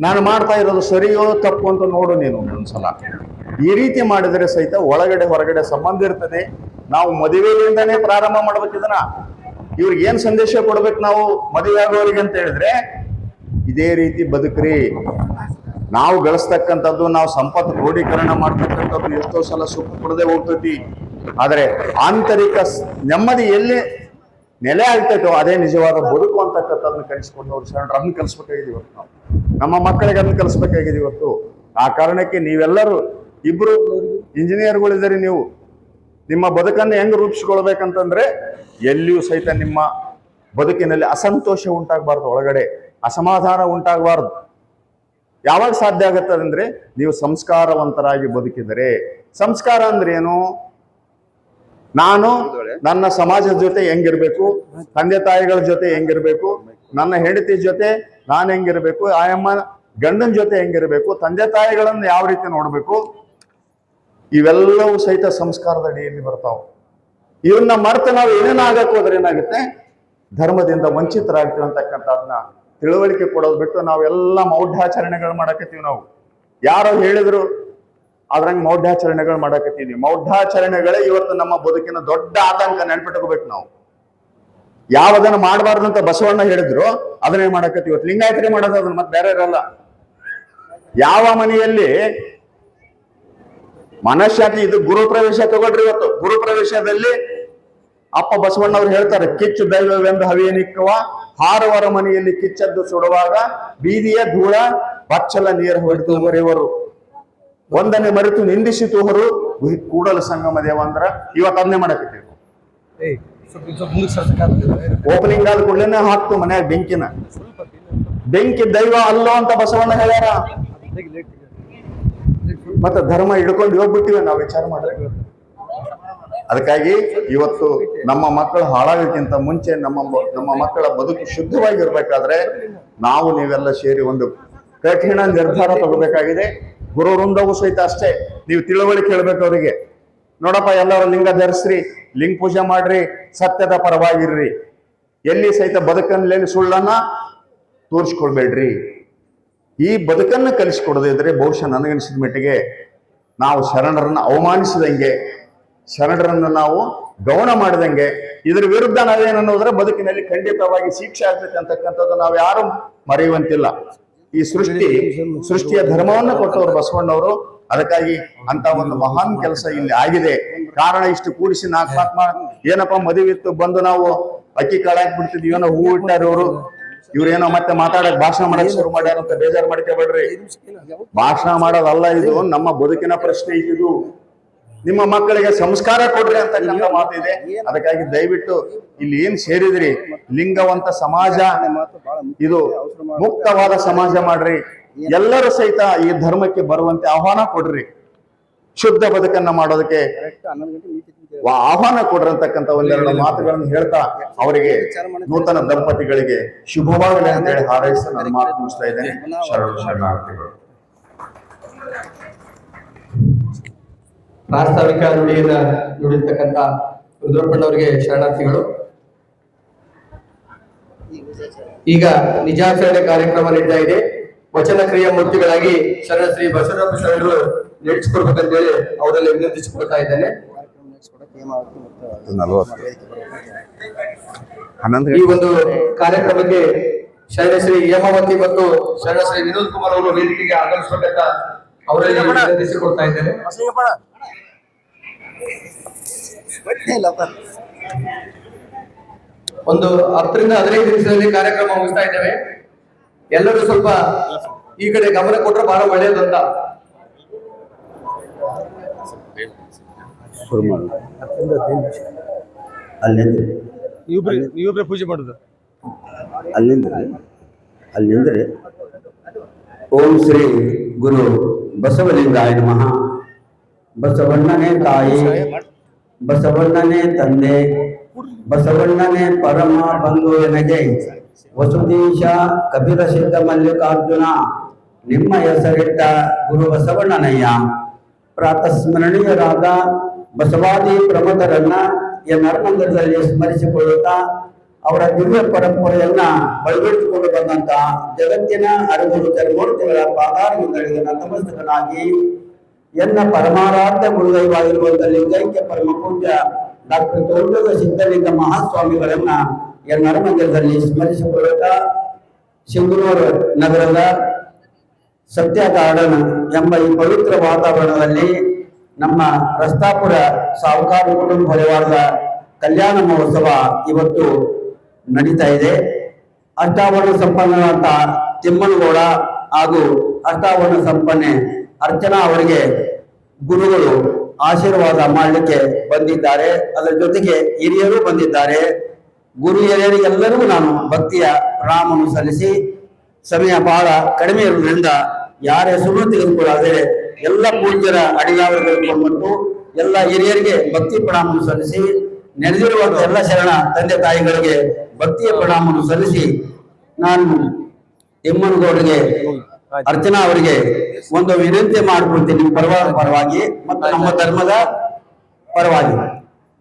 Speaker 4: ನಾನು ಮಾಡ್ತಾ ಇರೋದು ಸರಿಯೋ ತಪ್ಪು ಅಂತ ನೋಡು ನೀನು ಒಂದ್ಸಲ. ಈ ರೀತಿ ಮಾಡಿದರೆ ಸಹಿತ ಒಳಗಡೆ ಹೊರಗಡೆ ಸಂಬಂಧ ಇರ್ತದೆ. ನಾವು ಮದುವೆಯಿಂದನೇ ಪ್ರಾರಂಭ ಮಾಡ್ಬೇಕು ಇದನ್ನ. ಇವ್ರಿಗೆ ಏನ್ ಸಂದೇಶ ಕೊಡ್ಬೇಕು ನಾವು ಮದುವೆ ಆಗೋರಿಗೆ ಅಂತ ಹೇಳಿದ್ರೆ, ಇದೇ ರೀತಿ ಬದುಕ್ರಿ. ನಾವು ಗಳಿಸ್ತಕ್ಕಂಥದ್ದು, ನಾವು ಸಂಪತ್ತು ಕ್ರೋಢೀಕರಣ ಮಾಡ್ತಕ್ಕಂಥದ್ದು ಎಷ್ಟೋ ಸಲ ಸುಖ ಕೊಡದೆ ಹೋಗ್ತೈತಿ. ಆದ್ರೆ ಆಂತರಿಕ ನೆಮ್ಮದಿ ಎಲ್ಲಿ ನೆಲೆ ಆಗ್ತೈತೋ ಅದೇ ನಿಜವಾದ ಬದುಕು ಅಂತಕ್ಕಂಥದ್ದನ್ನ ಕಲಿಸ್ಕೊಂಡವ್ರು ಶರಣರು. ಅದನ್ನ ಕಲಿಸ್ಬೇಕಾಗಿದೆ ಇವತ್ತು ನಾವು. ನಮ್ಮ ಮಕ್ಕಳಿಗೆ ಅದನ್ನ ಕಲಿಸ್ಬೇಕಾಗಿದೆ ಇವತ್ತು. ಆ ಕಾರಣಕ್ಕೆ ನೀವೆಲ್ಲರೂ ಇಬ್ರು ಇಂಜಿನಿಯರ್ಗಳಿದ್ದೀರಿ. ನೀವು ನಿಮ್ಮ ಬದುಕನ್ನು ಹೆಂಗ್ ರೂಪಿಸ್ಕೊಳ್ಬೇಕಂತಂದ್ರೆ, ಎಲ್ಲಿಯೂ ಸಹಿತ ನಿಮ್ಮ ಬದುಕಿನಲ್ಲಿ ಅಸಂತೋಷ ಉಂಟಾಗಬಾರ್ದು, ಒಳಗಡೆ ಅಸಮಾಧಾನ ಉಂಟಾಗಬಾರ್ದು. ಯಾವಾಗ ಸಾಧ್ಯ ಆಗತ್ತದಂದ್ರೆ ನೀವು ಸಂಸ್ಕಾರವಂತರಾಗಿ ಬದುಕಿದರೆ. ಸಂಸ್ಕಾರ ಅಂದ್ರೆ ಏನು? ನಾನು ನನ್ನ ಸಮಾಜದ ಜೊತೆ ಹೆಂಗಿರ್ಬೇಕು, ತಂದೆ ತಾಯಿಗಳ ಜೊತೆ ಹೆಂಗಿರ್ಬೇಕು, ನನ್ನ ಹೆಂಡತಿ ಜೊತೆ ನಾನು ಹೆಂಗಿರ್ಬೇಕು, ಆಯಮ್ಮ ಗಂಡನ ಜೊತೆ ಹೆಂಗಿರ್ಬೇಕು, ತಂದೆ ತಾಯಿಗಳನ್ನು ಯಾವ ರೀತಿ ನೋಡ್ಬೇಕು, ಇವೆಲ್ಲವೂ ಸಹಿತ ಸಂಸ್ಕಾರದ ಅಡಿಯಲ್ಲಿ ಬರ್ತಾವ. ಇವನ್ನ ಮರೆತು ನಾವು ಏನೇನಾಗಕ್ಕೆ ಹೋದ್ರೆ ಏನಾಗುತ್ತೆ, ಧರ್ಮದಿಂದ ವಂಚಿತರಾಗ್ತೀವಿ ಅಂತಕ್ಕಂಥದನ್ನ ತಿಳುವಳಿಕೆ ಕೊಡೋದು ಬಿಟ್ಟು ನಾವೆಲ್ಲ ಮೌಢ್ಯಾಚರಣೆಗಳು ಮಾಡಕತ್ತೀವಿ. ನಾವು ಯಾರೋ ಹೇಳಿದ್ರು ಅದ್ರಂಗೆ ಮೌಢ್ಯಾಚರಣೆಗಳು ಮಾಡಕತ್ತೀವಿ. ಮೌಢ್ಯಾಚರಣೆಗಳೇ ಇವತ್ತು ನಮ್ಮ ಬದುಕಿನ ದೊಡ್ಡ ಆತಂಕ. ನೆನ್ಪಿಟ್ಕೋಬೇಕು ನಾವು. ಯಾವದನ್ನ ಮಾಡಬಾರ್ದು ಅಂತ ಬಸವಣ್ಣ ಹೇಳಿದ್ರು ಅದನ್ನೇ ಮಾಡಕತ್ತೀವಿ. ಇವತ್ತು ಲಿಂಗಾಯತರೇ ಮಾಡೋದು ಅದನ್ನ, ಮತ್ತೆ ಬೇರೆ ಇರಲ್ಲ. ಯಾವ ಮನೆಯಲ್ಲಿ ಮನಃಶಾಂತಿ, ಇದು ಗುರು ಪ್ರವೇಶ ತಗೊಳ್ರಿ. ಇವತ್ತು ಗುರು ಪ್ರವೇಶದಲ್ಲಿ ಅಪ್ಪ ಬಸವಣ್ಣವ್ರು ಹೇಳ್ತಾರೆ, ಕಿಚ್ಚು ದೈವವೆಂದು ಹವಿಯನಿಕ್ಕವ ಹಾರುವರ ಮನೆಯಲ್ಲಿ ಕಿಚ್ಚದ್ದು ಸುಡುವಾಗ ಬೀದಿಯ ಧೂಳ ಬಚ್ಚಲ ನೀರು ಹೊಡೆದು ಬರೆಯುವರು, ಒಂದನೇ ಮರೆತು ನಿಂದಿಸಿತು ಹೊರು ಕೂಡಲ ಸಂಗಮ ದೇವ ಅಂದ್ರ ಇವತ್ತು ಅದನ್ನೇ ಮಾಡಕತ್ತೀವಿ. ಓಪನಿಂಗ್ ಆದ ಕೂಡಲೇ ಹಾಕ್ತು ಮನ್ಯಾಗ ಬೆಂಕಿನ. ಬೆಂಕಿ ದೈವ ಅಲ್ಲೋ ಅಂತ ಬಸವಣ್ಣ ಹೇಳ್ಯಾರ. ಮತ್ತೆ ಧರ್ಮ ಹಿಡ್ಕೊಂಡು ಹೋಗ್ಬಿಟ್ಟಿವೆ ನಾವು ವಿಚಾರ ಮಾಡಿದ್ರೆ. ಅದಕ್ಕಾಗಿ ಇವತ್ತು ನಮ್ಮ ಮಕ್ಕಳು ಹಾಳಾಗೋಕ್ಕಿಂತ ಮುಂಚೆ ನಮ್ಮ ಮಕ್ಕಳ ಬದುಕು ಶುದ್ಧವಾಗಿರ್ಬೇಕಾದ್ರೆ ನಾವು ನೀವೆಲ್ಲ ಸೇರಿ ಒಂದು ಕಠಿಣ ನಿರ್ಧಾರ ತಗೋಬೇಕಾಗಿದೆ. ಗುರು ವೃಂದವೂ ಸಹಿತ ಅಷ್ಟೇ. ನೀವು ತಿಳುವಳಿಕೆ ಹೇಳ್ಬೇಕು ಅವರಿಗೆ. ನೋಡಪ್ಪ, ಎಲ್ಲರೂ ಲಿಂಗ ಧರಿಸ್ರಿ, ಲಿಂಗ ಪೂಜೆ ಮಾಡ್ರಿ, ಸತ್ಯದ ಪರವಾಗಿರ್ರಿ, ಎಲ್ಲಿ ಸಹಿತ ಬದುಕಲ್ಲಿ ಸುಳ್ಳನ್ನ ತೋರಿಸ್ಕೊಳ್ಬೇಡ್ರಿ. ಈ ಬದುಕನ್ನು ಕಲಿಸಿಕೊಡದಿದ್ರೆ ಬಹುಶಃ ನನಗನಿಸಿದ ಮಟ್ಟಿಗೆ ನಾವು ಶರಣರನ್ನ ಅವಮಾನಿಸಿದಂಗೆ, ಶರಣರನ್ನು ನಾವು ಗೌಣ ಮಾಡಿದಂಗೆ. ಇದ್ರ ವಿರುದ್ಧ ನಾವೇನನ್ನೋದ್ರೆ ಬದುಕಿನಲ್ಲಿ ಖಂಡಿತವಾಗಿ ಶಿಕ್ಷೆ ಆಗ್ತೈತೆ ಅಂತಕ್ಕಂಥದ್ದು ನಾವು ಯಾರು ಮರೆಯುವಂತಿಲ್ಲ. ಈ ಸೃಷ್ಟಿಯ ಧರ್ಮವನ್ನು ಕೊಟ್ಟವರು ಬಸವಣ್ಣವರು. ಅದಕ್ಕಾಗಿ ಅಂತ ಒಂದು ಮಹಾನ್ ಕೆಲಸ ಇಲ್ಲಿ ಆಗಿದೆ. ಕಾರಣ ಇಷ್ಟು ಕೂಡಿಸಿ ನಾಲ್ಕು ಏನಪ್ಪ ಮದುವಿತ್ತು ಬಂದು ನಾವು ಅಕ್ಕಿ ಕಾಳಾಕ್ ಬಿಡ್ತಿದ್ವಿ, ಏನೋ ಹೂ ಇಟ್ಟಾರ ಇವರು, ಇವ್ರೇನೋ ಮತ್ತೆ ಮಾತಾಡಕ್ ಭಾಷಣ ಮಾಡಕ್ ಶುರು ಮಾಡ್ಯಾರ ಅಂತ ಬೇಜಾರು ಮಾಡ್ಕೋಬೇಡ್ರಿ. ಭಾಷಣ ಮಾಡೋದಲ್ಲ, ಇದು ನಮ್ಮ ಬದುಕಿನ ಪ್ರಶ್ನೆ ಇದು. ನಿಮ್ಮ ಮಕ್ಕಳಿಗೆ ಸಂಸ್ಕಾರ ಕೊಡ್ರಿ ಅಂತಕ್ಕಂಥ ಮಾತಿದೆ. ಅದಕ್ಕಾಗಿ ದಯವಿಟ್ಟು ಇಲ್ಲಿ ಏನ್ ಸೇರಿದ್ರಿ, ಲಿಂಗವಂತ ಸಮಾಜ, ಇದು ಮುಕ್ತವಾದ ಸಮಾಜ ಮಾಡ್ರಿ. ಎಲ್ಲರೂ ಸಹಿತ ಈ ಧರ್ಮಕ್ಕೆ ಬರುವಂತೆ ಆಹ್ವಾನ ಕೊಡ್ರಿ. ಶುದ್ಧ ಬದುಕನ್ನ ಮಾಡೋದಕ್ಕೆ ಆಹ್ವಾನ ಕೊಡ್ರಿ ಅಂತಕ್ಕಂಥ ಒಂದೆರಡು ಮಾತುಗಳನ್ನು ಹೇಳ್ತಾ ಅವರಿಗೆ, ನೂತನ ದಂಪತಿಗಳಿಗೆ ಶುಭವಾಗಲಿ ಅಂತ ಹೇಳಿ ಹಾರೈಸಿ ನಾನು ಮಾತು ಮುಗಿಸ್ತಾ ಇದ್ದೇನೆ. ಶರಣಾರ್ಥಿಗಳು.
Speaker 5: ಪ್ರಾಸ್ತಾವಿಕ ನುಡಿಯನ್ನ ನುಡಿರ್ತಕ್ಕಂಥ ರುದ್ರಪ್ಪಣ್ಣವರಿಗೆ ಶರಣಾರ್ಥಿಗಳು. ಈಗ ನಿಜಾಚರಣೆ ಕಾರ್ಯಕ್ರಮ ನಡೀತಾ ಇದೆ. ವಚನ ಕ್ರಿಯಾ ಮೂರ್ತಿಗಳಾಗಿ ಶರಣ ಶ್ರೀ ಬಸವರಾಮ ಶರಣರು ನಡೆಸಿಕೊಡ್ಬೇಕಂತೇಳಿ ಅವರಲ್ಲಿ ವಿನಂತಿಸಿಕೊಳ್ತಾ ಇದ್ದೇನೆ. ಈ ಒಂದು ಕಾರ್ಯಕ್ರಮಕ್ಕೆ ಶರಣ ಶ್ರೀ ಹೇಮಾವತಿ ಮತ್ತು ಶರಣ ಶ್ರೀ ವಿನೋದ್ ಕುಮಾರ್ ಅವರು ವೇದಿಕೆಗೆ ಆಗಮಿಸಬೇಕಂತ ಅವರಲ್ಲಿ ವಿನಂತಿಸಿಕೊಳ್ತಾ ಇದ್ದೇನೆ. ಒಂದು 10 ರಿಂದ 15 ನಿಮಿಷದಲ್ಲಿ ಕಾರ್ಯಕ್ರಮ ಮುಗಿಸ್ತಾ ಇದ್ದೇವೆ. ಎಲ್ಲರೂ ಸ್ವಲ್ಪ ಈ ಕಡೆ ಗಮನ ಕೊಟ್ಟರೆ ಬಹಳ ಒಳ್ಳೆಯದಂತ.
Speaker 2: ನೀವೊಬ್ರೆ ಪೂಜೆ ಮಾಡುದು
Speaker 6: ಅಲ್ಲಿಂದ್ರೆ ಓಂ ಶ್ರೀ ಗುರು ಬಸವಲಿಂಗಾಯ ನಮಃ. ಬಸವಣ್ಣನೇ ತಾಯಿ, ಬಸವಣ್ಣನೇ ತಂದೆ, ಬಸವಣ್ಣನೇ ಪರಮ ಬಂಧು ಎನಗೆ ವಸುದೀಶ ಕಪಿಲ ಸಿದ್ಧ ಮಲ್ಲಿಕಾರ್ಜುನ ನಿಮ್ಮ ಹೆಸರಿಟ್ಟ ಗುರು ಬಸವಣ್ಣನಯ್ಯ ಪ್ರಾತಸ್ಮರಣೀಯರಾದ ಬಸವಾದಿ ಪ್ರಮಥರನ್ನ ಈ ನರಮಂದಿರದಲ್ಲಿ ಸ್ಮರಿಸಿಕೊಳ್ಳುತ್ತಾ ಅವರ ದಿವ್ಯ ಪರಂಪರೆಯನ್ನ ಬಲಗೊಳಿಸಿಕೊಂಡು ಬಂದಂತ ಜಗತ್ತಿನ ಅರಗುರು ಚರ್ಮೂರ್ತಿಗಳ ಪಾದಾರವಿಂದಗಳಿಗೆ ನತಮಸ್ತಕನಾಗಿ ಎನ್ನ ಪರಮಾರಾಧ್ಯ ಗುರುದೈವಾಗಿರುವಂತ ಲಿಂಗೈಕ್ಯ ಪರಮ ಪೂಜ್ಯ ಡಾಕ್ಟರ್ ತೋಟದ ಸಿದ್ಧಲಿಂಗ ಮಹಾಸ್ವಾಮಿಗಳನ್ನ ಈ ನರಮಂದಿರದಲ್ಲಿ ಸ್ಮರಿಸಿಕೊಳ್ಳುತ್ತಾ ಸಿಂಧನೂರು ನಗರದ ಸತ್ಯ ಗಾರ್ಡನ್ ಎಂಬ ಈ ಪವಿತ್ರ ವಾತಾವರಣದಲ್ಲಿ ನಮ್ಮ ರಸ್ತಾಪುರ ಸಾಹುಕಾರ ಕುಟುಂಬ ಪರಿವಾರದ ಕಲ್ಯಾಣ ಮಹೋತ್ಸವ ಇವತ್ತು ನಡೀತಾ ಇದೆ. ಅಷ್ಟಾವರಣ ಸಂಪನ್ನರಾದ ತಿಮ್ಮನಗೌಡ ಹಾಗೂ ಅಷ್ಟಾವರಣ ಸಂಪನ್ನೆ ಅರ್ಚನಾ ಅವರಿಗೆ ಗುರುಗಳು ಆಶೀರ್ವಾದ ಮಾಡಲಿಕ್ಕೆ ಬಂದಿದ್ದಾರೆ. ಅದರ ಜೊತೆಗೆ ಹಿರಿಯರು ಬಂದಿದ್ದಾರೆ. ಗುರು ಹಿರಿಯರಿಗೆಲ್ಲರಿಗೂ ನಾನು ಭಕ್ತಿಯ ಪ್ರಣಾಮವನ್ನು ಸಲ್ಲಿಸಿ, ಸಮಯ ಬಹಳ ಕಡಿಮೆ ಇರುವುದರಿಂದ ಯಾರ ಹೆಸರು ತೆಗೆದುಕೊಳ್ಳಾದರೆ ಎಲ್ಲ ಪೂಜ್ಯರ ಅಡಿಗಾವಲಿಗಳು ಮತ್ತು ಎಲ್ಲ ಹಿರಿಯರಿಗೆ ಭಕ್ತಿ ಪ್ರಣಾಮವನ್ನು ಸಲ್ಲಿಸಿ, ನೆನೆದಿರುವಂತಹ ಎಲ್ಲ ಶರಣ ತಂದೆ ತಾಯಿಗಳಿಗೆ ಭಕ್ತಿಯ ಪ್ರಣಾಮವನ್ನು ಸಲ್ಲಿಸಿ, ನಾನು ತಿಮ್ಮನಗೌಡರಿಗೆ ಅರ್ಚನಾ ಅವರಿಗೆ ಒಂದು ವಿನಂತಿ ಮಾಡಿಕೊಳ್ತೀನಿ ಪರವಾಗಿ ಮತ್ತು ನಮ್ಮ ಧರ್ಮದ ಪರವಾಗಿ.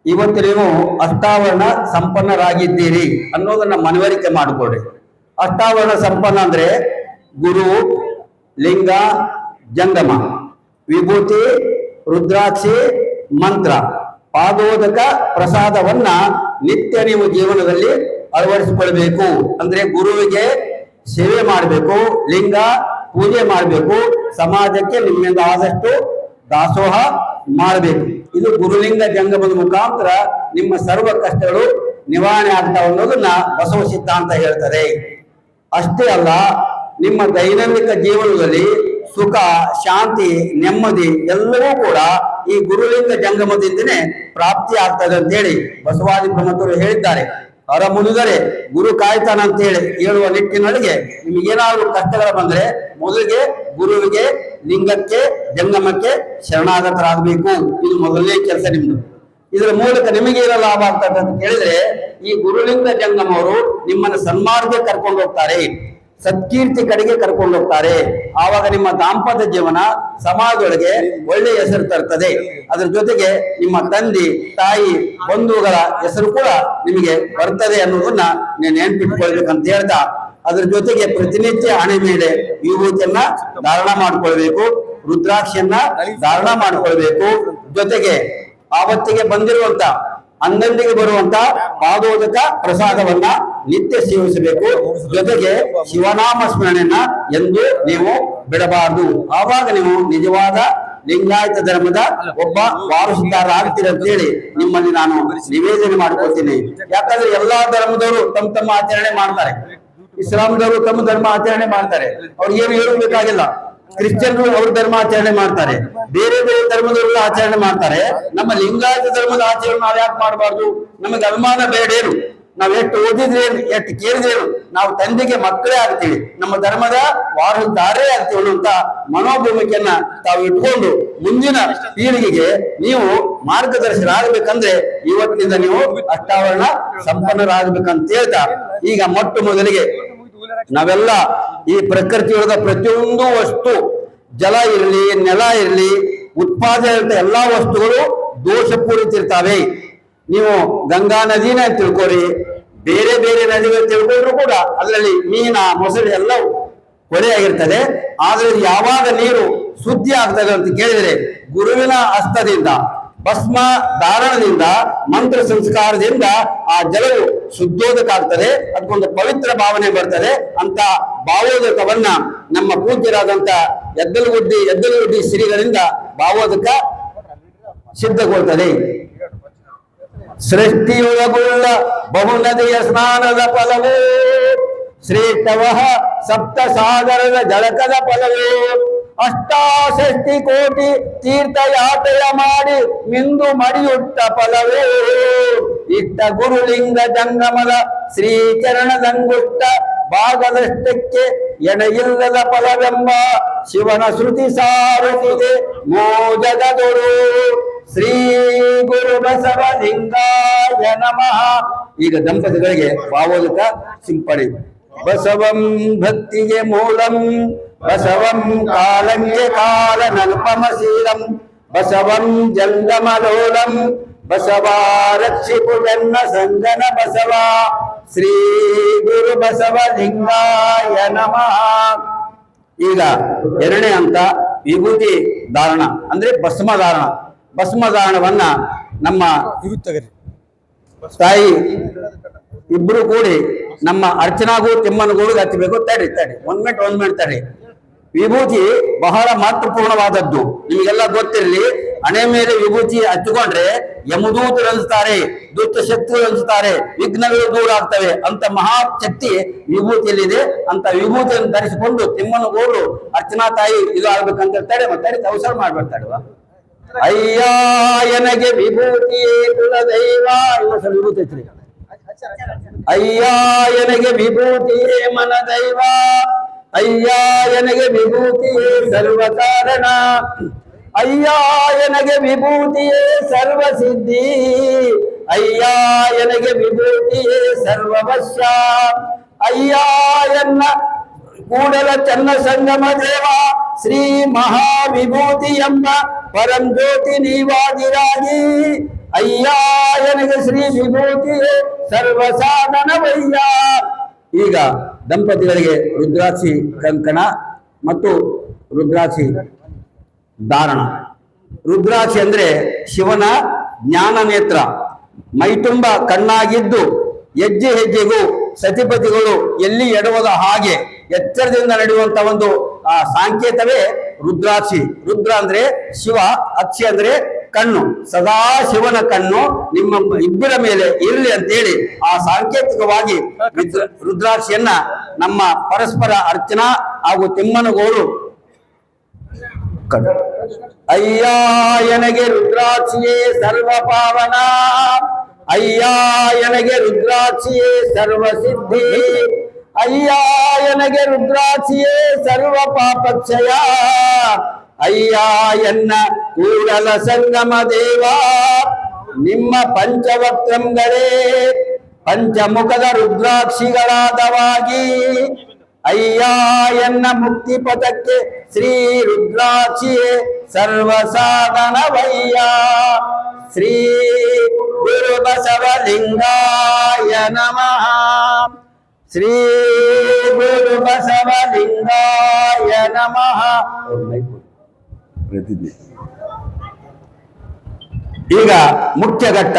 Speaker 6: ಇವತ್ತು ನೀವು ಅಷ್ಟಾವರಣ ಸಂಪನ್ನರಾಗಿದ್ದೀರಿ ಅನ್ನೋದನ್ನ ಮನವರಿಕೆ ಮಾಡಿಕೊಡ್ರಿ. ಅಷ್ಟಾವರಣ ಸಂಪನ್ನ ಅಂದ್ರೆ ಗುರು, ಲಿಂಗ, ಜಂಗಮ, ವಿಭೂತಿ, ರುದ್ರಾಕ್ಷಿ, ಮಂತ್ರ, ಪಾದೋದಕ, ಪ್ರಸಾದವನ್ನ ನಿತ್ಯ ನೀವು ಜೀವನದಲ್ಲಿ ಅಳವಡಿಸಿಕೊಳ್ಬೇಕು. ಅಂದ್ರೆ ಗುರುವಿಗೆ ಸೇವೆ ಮಾಡಬೇಕು, ಲಿಂಗ ಪೂಜೆ ಮಾಡಬೇಕು, ಸಮಾಜಕ್ಕೆ ನಿಮ್ಮಿಂದ ಆದಷ್ಟು ದಾಸೋಹ ಮಾಡಬೇಕು. ಇದು ಗುರುಲಿಂಗ ಜಂಗಮದ ಮುಖಾಂತರ ನಿಮ್ಮ ಸರ್ವ ಕಷ್ಟಗಳು ನಿವಾರಣೆ ಆಗ್ತಾವ ಅನ್ನೋದನ್ನ ಬಸವ ಸಿದ್ಧಾಂತ ಹೇಳ್ತದೆ. ಅಷ್ಟೇ ಅಲ್ಲ, ನಿಮ್ಮ ದೈನಂದಿನ ಜೀವನದಲ್ಲಿ ಸುಖ, ಶಾಂತಿ, ನೆಮ್ಮದಿ ಎಲ್ಲವೂ ಕೂಡ ಈ ಗುರುಲಿಂಗ ಜಂಗಮದಿಂದನೇ ಪ್ರಾಪ್ತಿ ಆಗ್ತದೆ ಅಂತ ಹೇಳಿ ಬಸವಾದಿ ಪ್ರಮಥರು ಹೇಳಿದ್ದಾರೆ. ಅವರ ಮುನಿದರೆ ಗುರು ಕಾಯ್ತಾನ ಅಂತ ಹೇಳಿ ಹೇಳುವ ನಿಟ್ಟಿನೊಳಗೆ ನಿಮಗೇನಾದ್ರೂ ಕಷ್ಟಗಳು ಬಂದ್ರೆ ಮೊದಲಿಗೆ ಗುರುವಿಗೆ, ಲಿಂಗಕ್ಕೆ, ಜಂಗಮಕ್ಕೆ ಶರಣಾಗತರಾಗಬೇಕು. ಇದು ಮೊದಲನೇ ಕೆಲಸ ನಿಮ್ದು. ಇದರ ಮೂಲಕ ನಿಮಗೆ ಏನೋ ಲಾಭ ಆಗ್ತದೆ ಅಂತ ಕೇಳಿದ್ರೆ, ಈ ಗುರುಲಿಂಗ ಜಂಗಮ ಅವರು ನಿಮ್ಮನ್ನು ಸನ್ಮಾರ್ಗಕ್ಕೆ ಕರ್ಕೊಂಡು ಹೋಗ್ತಾರೆ, ಸತ್ಕೀರ್ತಿ ಕಡೆಗೆ ಕರ್ಕೊಂಡು ಹೋಗ್ತಾರೆ. ಆವಾಗ ನಿಮ್ಮ ದಾಂಪತ್ಯ ಜೀವನ ಸಮಾಜದೊಳಗೆ ಒಳ್ಳೆಯ ಹೆಸರು ತರ್ತದೆ. ಅದರ ಜೊತೆಗೆ ನಿಮ್ಮ ತಂದೆ, ತಾಯಿ, ಬಂಧುಗಳ ಹೆಸರು ಕೂಡ ನಿಮಗೆ ಬರ್ತದೆ ಅನ್ನೋದನ್ನ ನೀವು ನೆನ್ಪಿಟ್ಕೊಳ್ಬೇಕಂತ ಹೇಳ್ತಾ, ಅದ್ರ ಜೊತೆಗೆ ಪ್ರತಿನಿತ್ಯ ಹಣೆ ಮೇಲೆ ವಿಭೂತಿಯನ್ನ ಧಾರಣ ಮಾಡ್ಕೊಳ್ಬೇಕು, ರುದ್ರಾಕ್ಷಿಯನ್ನ ಧಾರಣ ಮಾಡ್ಕೊಳ್ಬೇಕು. ಜೊತೆಗೆ ಆವತ್ತಿಗೆ ಬಂದಿರುವಂತ ಅನ್ನಂದಿಗೆ ಬರುವಂತ ಪಾದೋದಕ ಪ್ರಸಾದವನ್ನ ನಿತ್ಯ ಸೇವಿಸಬೇಕು. ಜೊತೆಗೆ ಶಿವನಾಮ ಸ್ಮರಣೆಯನ್ನ ಎಂದು ನೀವು ಬಿಡಬಾರದು. ಆವಾಗ ನೀವು ನಿಜವಾದ ಲಿಂಗಾಯತ ಧರ್ಮದ ಒಬ್ಬ ವಾರಸುದಾರರಾಗ್ತೀರಿ ಅಂತ ಹೇಳಿ ನಿಮ್ಮಲ್ಲಿ ನಾನು ನಿವೇದನೆ ಮಾಡ್ಕೊಳ್ತೀನಿ. ಯಾಕಂದ್ರೆ ಎಲ್ಲಾ ಧರ್ಮದವರು ತಮ್ಮ ತಮ್ಮ ಆಚರಣೆ ಮಾಡ್ತಾರೆ. ಇಸ್ಲಾಂದವರು ತಮ್ಮ ಧರ್ಮ ಆಚರಣೆ ಮಾಡ್ತಾರೆ, ಅವ್ರಿಗೆ ಏನು ಹೇಳಬೇಕಾಗಿಲ್ಲ. ಕ್ರಿಶ್ಚಿಯನ್ರು ಅವ್ರ ಧರ್ಮ ಆಚರಣೆ ಮಾಡ್ತಾರೆ, ಬೇರೆ ಬೇರೆ ಧರ್ಮದವರೆಲ್ಲ ಆಚರಣೆ ಮಾಡ್ತಾರೆ. ನಮ್ಮ ಲಿಂಗಾಯತ ಧರ್ಮದ ಆಚರಣೆ ನಾವು ಯಾಕೆ ಮಾಡಬಾರ್ದು? ನಮಗೆ ಅನುಮಾನ ಬೇಡೇನು? ನಾವ್ ಎಷ್ಟು ಓದಿದ್ರೇನು, ಎಷ್ಟು ಕೇಳಿದ್ರೇನು, ನಾವು ತಂದೆಗೆ ಮಕ್ಕಳೇ ಆಗ್ತೀವಿ, ನಮ್ಮ ಧರ್ಮದ ವಾರಸುದಾರರೇ ಆಗ್ತೀವಿ ಅನ್ನುವಂತ ಮನೋಭೂಮಿಕೆಯನ್ನ ತಾವು ಇಟ್ಕೊಂಡು ಮುಂದಿನ ಪೀಳಿಗೆಗೆ ನೀವು ಮಾರ್ಗದರ್ಶನ ಆಗ್ಬೇಕಂದ್ರೆ ಇವತ್ತಿನಿಂದ ನೀವು ಅಷ್ಟಾವರಣ ಸಂಪನ್ನರಾಗಬೇಕಂತ ಹೇಳ್ತಾ, ಈಗ ಮೊಟ್ಟ ಮೊದಲಿಗೆ ನಾವೆಲ್ಲ ಈ ಪ್ರಕೃತಿಯೊಳಗ ಪ್ರತಿಯೊಂದು ವಸ್ತು, ಜಲ ಇರಲಿ, ನೆಲ ಇರಲಿ, ಉತ್ಪಾದನೆ ಎಲ್ಲಾ ವಸ್ತುಗಳು ದೋಷಪೂರಿತಿರ್ತಾವೆ. ನೀವು ಗಂಗಾ ನದಿನ ತಿಳ್ಕೊರಿ, ಬೇರೆ ಬೇರೆ ನದಿಗಳು ತಿಳ್ಕೊಂಡ್ರು ಕೂಡ ಅದರಲ್ಲಿ ಮೀನ, ಮೊಸಳೆ ಎಲ್ಲವೂ ಹೊಳೆಯಾಗಿರ್ತದೆ. ಆದ್ರೆ ಯಾವಾಗ ನೀರು ಶುದ್ಧಿ ಆಗ್ತದೆ ಅಂತ ಕೇಳಿದ್ರೆ ಗುರುವಿನ ಹಸ್ತದಿಂದ, ಭಸ್ಮ ಧಾರಣದಿಂದ, ಮಂತ್ರ ಸಂಸ್ಕಾರದಿಂದ ಆ ಜಲವು ಶುದ್ಧೋದಕ ಆಗ್ತದೆ. ಅದಕ್ಕೊಂದು ಪವಿತ್ರ ಭಾವನೆ ಬರ್ತದೆ. ಅಂತ ಭಾವೋದಕವನ್ನ ನಮ್ಮ ಪೂಜ್ಯರಾದಂತ ಎದ್ದಲಗುಡ್ಡಿ ಶ್ರೀಗಳಿಂದ ಭಾವೋದಕ ಸಿದ್ಧಗೊಳ್ತದೆ. ಸೃಷ್ಟಿಯೊಳಗುಳ್ಳ ಬಹುನದಿಯ ಸ್ನಾನದ ಫಲವೂ, ಶ್ರೇಷ್ಠವಹ ಸಪ್ತ ಸಾಗರದ ಜಳಕದ ಫಲವೂ, ಅಷ್ಟಾಷಷ್ಟಿ ಕೋಟಿ ತೀರ್ಥಯಾತ್ರೆಯ ಮಾಡಿ ಮಿಂದು ಮಡಿಯುಟ್ಟ ಫಲವೇ, ಇಟ್ಟ ಗುರುಲಿಂಗ ಜಂಗಮದ ಶ್ರೀಚರಣದಂಗುಷ್ಟ ಭಾಗದಷ್ಟಕ್ಕೆ ಎಣೆಯಿಲ್ಲದ ಫಲವೆಂಬ ಶಿವನ ಶ್ರುತಿ ಸಾರುತ್ತಿದೆ ಮೋಜಗದೊರು. ಶ್ರೀ ಗುರು ಬಸವಲಿಂಗಾಯ ನಮಃ. ಈಗ ದಂಪತಿಗಳಿಗೆ ಭಾವೋದಕ ಸಿಂಪಡಿ. ಬಸವಂ ಭಕ್ತಿಗೆ ಮೂಲಂ ಬಸವಂ ಕಾಲಂಗೆ ಕಾಲ ನಲ್ಪಮಶೀಲಂ ಬಸವಂ ಜಂಗಮಲೋಲಂ ಬಸವ ರಕ್ಷಿಪು ಜನ್ನ ಸಂಗನ ಬಸವ ಶ್ರೀ ಗುರು ಬಸವಲಿಂಗಾಯ ನಮಃ. ಈಗ ಎರಡನೇ ಹಂತ ವಿಭೂತಿ ಧಾರಣ ಅಂದ್ರೆ ಭಸ್ಮಧಾರಣ. ಭಸ್ಮಧಾರಣವನ್ನ ನಮ್ಮ ತಾಯಿ ಇಬ್ರು ಕೂಡಿ ನಮ್ಮ ಅರ್ಚನಾಗೂ ತಿಮ್ಮನಗೂಡಿಗೆ ಹಚ್ಚಬೇಕು. ತಡಿ 1 ಮಿನಿಟ್ ತಡಿ. ವಿಭೂತಿ ಬಹಳ ಮಹತ್ವಪೂರ್ಣವಾದದ್ದು. ನಿಮಗೆಲ್ಲ ಗೊತ್ತಿರಲಿ, ಹಣೆ ಮೇಲೆ ವಿಭೂತಿ ಹಚ್ಚಿಕೊಂಡ್ರೆ ಯಮದೂತರು ಅನಿಸ್ತಾರೆ, ದುಷ್ಟ ಶಕ್ತಿಗಳು ಅನಿಸ್ತಾರೆ, ವಿಘ್ನಗಳು ದೂರ ಆಗ್ತವೆ ಅಂತ ಮಹಾಶಕ್ತಿ ವಿಭೂತಿಯಲ್ಲಿದೆ. ಅಂತ ವಿಭೂತಿಯನ್ನು ಧರಿಸಿಕೊಂಡು ತಿಮ್ಮನಗೂಡು ಅರ್ಚನಾ ತಾಯಿ ಇದು ಆಗ್ಬೇಕಂತ ಹೇಳ್ತಾರೆ. ಮತ್ತೆ ಅವಸರ ಮಾಡ್ಬಿಡ್ತಾಡುವ. ಅಯ್ಯ ಎನಗೆ ವಿಭೂತಿಯೇ ಕುಲದೈವ. ಇನ್ನೊಂದ್ಸಲ ವಿಭೂತಿ ಹಚ್ಚಿರಿ. ಅಯ್ಯ ಎನಗೆ ವಿಭೂತಿಯೇ ಮನದೈವ. ಅಯ್ಯ ಎನಗೆ ವಿಭೂತಿಯೇ ಸರ್ವಕಾರಣ. ಅಯ್ಯ ಎನಗೆ ವಿಭೂತಿಯೇ ಸರ್ವಸಿದ್ಧಿ. ಅಯ್ಯ ಎನಗೆ ವಿಭೂತಿಯೇ ಸರ್ವವಶ್ಯ. ಅಯ್ಯ ಎನ್ನ ಕೂಡಲ ಚನ್ನ ಸಂಗಮ ದೇವ ಶ್ರೀ ಮಹಾವಿಭೂತಿ ಎಂಬ ಪರಂ ಜ್ಯೋತಿ ನೀವಾದಿರಾಗಿ. ಅಯ್ಯ ಎನಗೆ ಶ್ರೀ ವಿಭೂತಿಯೇ ಸರ್ವಸಾಧನವಯ್ಯ. ಈಗ ದಂಪತಿಗಳಿಗೆ ರುದ್ರಾಕ್ಷಿ ಕಂಕಣ ಮತ್ತು ರುದ್ರಾಕ್ಷಿ ಧಾರಣ. ರುದ್ರಾಕ್ಷಿ ಅಂದ್ರೆ ಶಿವನ ಜ್ಞಾನ ನೇತ್ರ, ಮೈತುಂಬ ಕಣ್ಣಾಗಿದ್ದು ಹೆಜ್ಜೆ ಹೆಜ್ಜೆಗೂ ಸತಿಪತಿಗಳು ಎಲ್ಲಿ ಎಡವದ ಹಾಗೆ ಎಚ್ಚರದಿಂದ ನಡೆಯುವಂತ ಒಂದು ಸಾಂಕೇತವೇ ರುದ್ರಾಕ್ಷಿ. ರುದ್ರ ಅಂದ್ರೆ ಶಿವ, ಅಕ್ಷಿ ಅಂದ್ರೆ ಕಣ್ಣು. ಸದಾ ಶಿವನ ಕಣ್ಣು ನಿಮ್ಮ ಇಬ್ಬರ ಮೇಲೆ ಇರಲಿ ಅಂತೇಳಿ ಆ ಸಾಂಕೇತಿಕವಾಗಿ ರುದ್ರಾಕ್ಷಿಯನ್ನ ನಮ್ಮ ಪರಸ್ಪರ ಅರ್ಚನಾ ಹಾಗೂ ತಿಮ್ಮನಗೌಡರು ಅಯ್ಯ ಎನಗೆ ರುದ್ರಾಕ್ಷಿಯೇ ಸರ್ವ ಪಾವನ. ಅಯ್ಯ ಎನಗೆ ರುದ್ರಾಕ್ಷಿಯೇ ಸರ್ವ ಸಿದ್ಧಿ. ಅಯ್ಯ ಎನಗೆ ರುದ್ರಾಕ್ಷಿಯೇ ಸರ್ವ ಪಾಪಕ್ಷಯ. ಅಯ್ಯ ಎನ್ನ ಕೂಡಲ ಸಂಗಮ ದೇವ ನಿಮ್ಮ ಪಂಚವಕ್ರಂಗಳೇ ಪಂಚಮುಖದ ರುದ್ರಾಕ್ಷಿಗಳಾದವಾಗಿ. ಅಯ್ಯ ಎನ್ನ ಮುಕ್ತಿ ಪಥಕ್ಕೆ ಶ್ರೀ ರುದ್ರಾಕ್ಷಿಯೇ ಸರ್ವಸಾಧನವಯ್ಯ. ಶ್ರೀ ಗುರು ಬಸವಲಿಂಗಾಯ ನಮಃ. ಶ್ರೀ ಗುರು ಬಸವಲಿಂಗಾಯ ನಮಃ. ಈಗ ಮುಖ್ಯ ಘಟ್ಟ.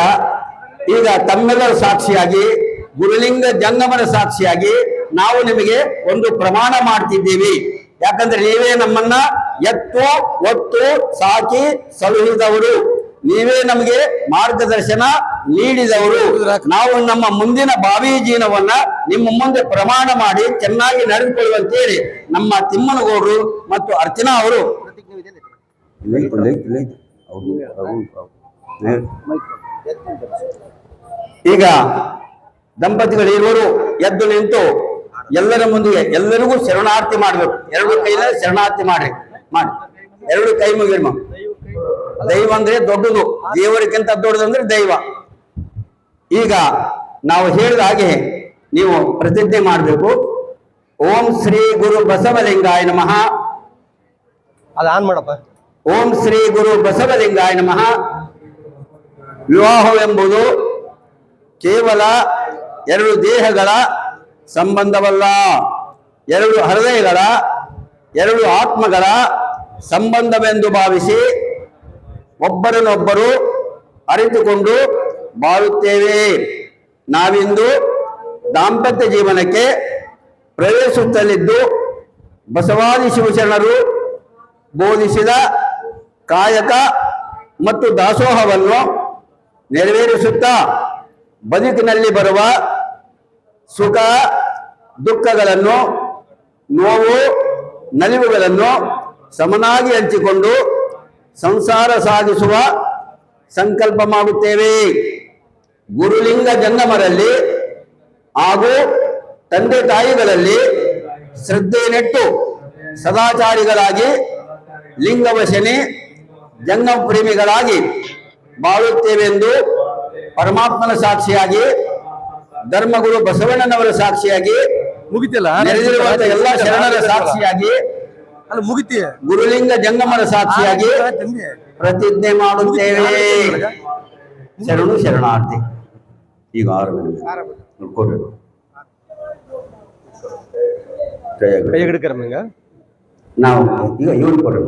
Speaker 6: ಈಗ ತಮ್ಮೆಲ್ಲರ ಸಾಕ್ಷಿಯಾಗಿ ಗುರುಲಿಂಗ ಜಂಗಮನ ಸಾಕ್ಷಿಯಾಗಿ ನಾವು ನಿಮಗೆ ಒಂದು ಪ್ರಮಾಣ ಮಾಡ್ತಿದ್ದೀವಿ. ಯಾಕಂದ್ರೆ ನೀವೇ ನಮ್ಮನ್ನ ಎತ್ತು ಒತ್ತು ಸಾಕಿ ಸಲುಹಿದವರು, ನೀವೇ ನಮಗೆ ಮಾರ್ಗದರ್ಶನ ನೀಡಿದವರು. ನಾವು ನಮ್ಮ ಮುಂದಿನ ಭಾವಿ ಜೀವನವನ್ನ ನಿಮ್ಮ ಮುಂದೆ ಪ್ರಮಾಣ ಮಾಡಿ ಚೆನ್ನಾಗಿ ನಡೆದುಕೊಳ್ಳುವಂತೇಳಿ ನಮ್ಮ ತಿಮ್ಮನಗೌಡರು ಮತ್ತು ಅರ್ಚನಾ ಅವರು ಈಗ ದಂಪತಿಗಳು ಇರುವರು ಎದ್ದು ನಿಂತು ಎಲ್ಲರ ಮುಂದಿಗೆ ಎಲ್ಲರಿಗೂ ಶರಣಾರ್ಥಿ ಮಾಡ್ಬೇಕು. 2 ಕೈಯಿಂದ ಶರಣಾರ್ಥಿ ಮಾಡಿ ಮಾಡಿ 2 ಕೈ ಮುಗಿರ್ಮ. ದೈವ ಅಂದ್ರೆ ದೊಡ್ಡದು, ದೇವರಿಗಿಂತ ದೊಡ್ಡದಂದ್ರೆ ದೈವ. ಈಗ ನಾವು ಹೇಳಿದ ಹಾಗೆ ನೀವು ಪ್ರತಿಜ್ಞೆ ಮಾಡಬೇಕು. ಓಂ ಶ್ರೀ ಗುರು ಬಸವಲಿಂಗಾಯ ನಮಃ.
Speaker 2: ಅದ ಆನ್ ಮಾಡಪ್ಪ.
Speaker 6: ಓಂ ಶ್ರೀ ಗುರು ಬಸವಲಿಂಗಾಯ ನಮಃ. ವಿವಾಹವೆಂಬುದು ಕೇವಲ 2 ದೇಹಗಳ ಸಂಬಂಧವಲ್ಲ, 2 ಹೃದಯಗಳ 2 ಆತ್ಮಗಳ ಸಂಬಂಧವೆಂದು ಭಾವಿಸಿ ಒಬ್ಬರನ್ನೊಬ್ಬರು ಅರಿತುಕೊಂಡು ಬಾಳುತ್ತೇವೆ. ನಾವಿಂದು ದಾಂಪತ್ಯ ಜೀವನಕ್ಕೆ ಪ್ರವೇಶಿಸುತ್ತಲಿದ್ದು ಬಸವಾದಿ ಶಿವಶರಣರು ಬೋಧಿಸಿದ ಕಾಯಕ ಮತ್ತು ದಾಸೋಹವನ್ನು ನೆರವೇರಿಸುತ್ತಾ ಬದುಕಿನಲ್ಲಿ ಬರುವ ಸುಖ ದುಃಖಗಳನ್ನು, ನೋವು ನಲಿವುಗಳನ್ನು ಸಮನಾಗಿ ಹಂಚಿಕೊಂಡು ಸಂಸಾರ ಸಾಗಿಸುವ ಸಂಕಲ್ಪ ಮಾಡುತ್ತೇವೆ. ಗುರುಲಿಂಗ ಜಂಗಮರಲ್ಲಿ ಹಾಗೂ ತಂದೆ ತಾಯಿಗಳಲ್ಲಿ ಶ್ರದ್ಧೆ ನೆಟ್ಟು ಸದಾಚಾರಿಗಳಾಗಿ ಲಿಂಗವಶನೆ ಜಂಗಮ ಪ್ರೇಮಿಗಳಾಗಿ ಬಾಳುತ್ತೇವೆಂದು ಪರಮಾತ್ಮನ ಸಾಕ್ಷಿಯಾಗಿ ಧರ್ಮಗುರು ಬಸವಣ್ಣನವರ ಸಾಕ್ಷಿಯಾಗಿ
Speaker 2: ಮುಗಿತಿಲ್ಲ
Speaker 6: ನೆರೆದಿರುವಂತಹ ಎಲ್ಲ ಶರಣರ ಸಾಕ್ಷಿಯಾಗಿ
Speaker 2: ಅಲ್ಲ ಮುಗಿತಿ
Speaker 6: ಗುರುಲಿಂಗ ಜಂಗಮರ ಸಾಕ್ಷಿಯಾಗಿ ಪ್ರತಿಜ್ಞೆ ಮಾಡುತ್ತೇವೆ. ಶರಣು ಶರಣಾರ್ಥಿ. ಈಗ 6 ನೋಡ್ಕೋಬೇಕು.
Speaker 2: ಕೈ ಹಿಡ್ಕರ ನಂಗ
Speaker 6: ನಾವು ಈಗ ಇವ್ರು ಕೊಡ್ರಿ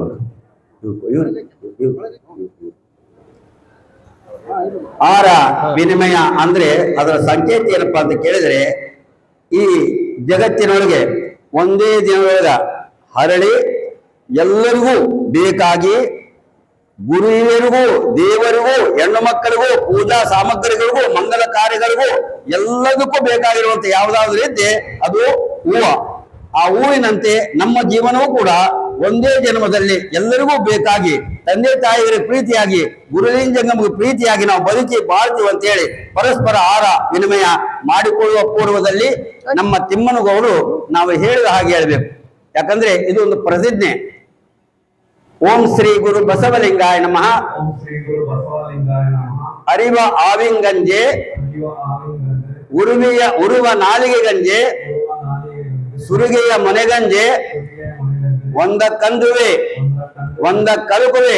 Speaker 6: ಇವ್ರು ಆರ ವಿನಿಮಯ ಅಂದ್ರೆ ಅದರ ಸಂಕೇತ ಏನಪ್ಪಾ ಅಂತ ಕೇಳಿದ್ರೆ, ಈ ಜಗತ್ತಿನೊಳಗೆ ಒಂದೇ ದಿನದೊಳಗ ಹರಳಿ ಎಲ್ಲರಿಗೂ ಬೇಕಾಗಿ ಗುರು ಹಿರಿಯರಿಗೂ ದೇವರಿಗೂ ಹೆಣ್ಣು ಮಕ್ಕಳಿಗೂ ಪೂಜಾ ಸಾಮಗ್ರಿಗಳಿಗೂ ಮಂಗಲ ಕಾರ್ಯಗಳಿಗೂ ಎಲ್ಲದಕ್ಕೂ ಬೇಕಾಗಿರುವಂತ ಯಾವ್ದಾದ್ರು ಇದ್ದೆ ಅದು ಹೂವು. ಆ ಹೂವಿನಂತೆ ನಮ್ಮ ಜೀವನವೂ ಕೂಡ ಒಂದೇ ಜನ್ಮದಲ್ಲಿ ಎಲ್ಲರಿಗೂ ಬೇಕಾಗಿ ತಂದೆ ತಾಯಿಯರಿಗೆ ಪ್ರೀತಿಯಾಗಿ ಗುರುಲಿಂಗ ಜಂಗಮಗೆ ಪ್ರೀತಿಯಾಗಿ ನಾವು ಬದುಕಿ ಬಾಳ್ತೀವಿ ಅಂತ ಹೇಳಿ ಪರಸ್ಪರ ಆಹಾರ ವಿನಿಮಯ ಮಾಡಿಕೊಳ್ಳುವ ಪೂರ್ವದಲ್ಲಿ ನಮ್ಮ ತಿಮ್ಮನಗೌಡರು ನಾವು ಹೇಳಿದ ಹಾಗೆ ಹೇಳ್ಬೇಕು. ಯಾಕಂದ್ರೆ ಇದು ಒಂದು ಪ್ರತಿಜ್ಞೆ. ಓಂ ಶ್ರೀ ಗುರು ಬಸವಲಿಂಗಾಯ ನಮಃ. ಅರಿವ ಆವಿಂಗಂಜೆ ಉರುವ ನಾಲಿಗೆ ಗಂಜೆ ಸುರುಗೆಯ ಮನೆಗಂಜೆ ಒಂದ ಕಂದುವೆ ಒಂದ ಕಲುಕುವೆ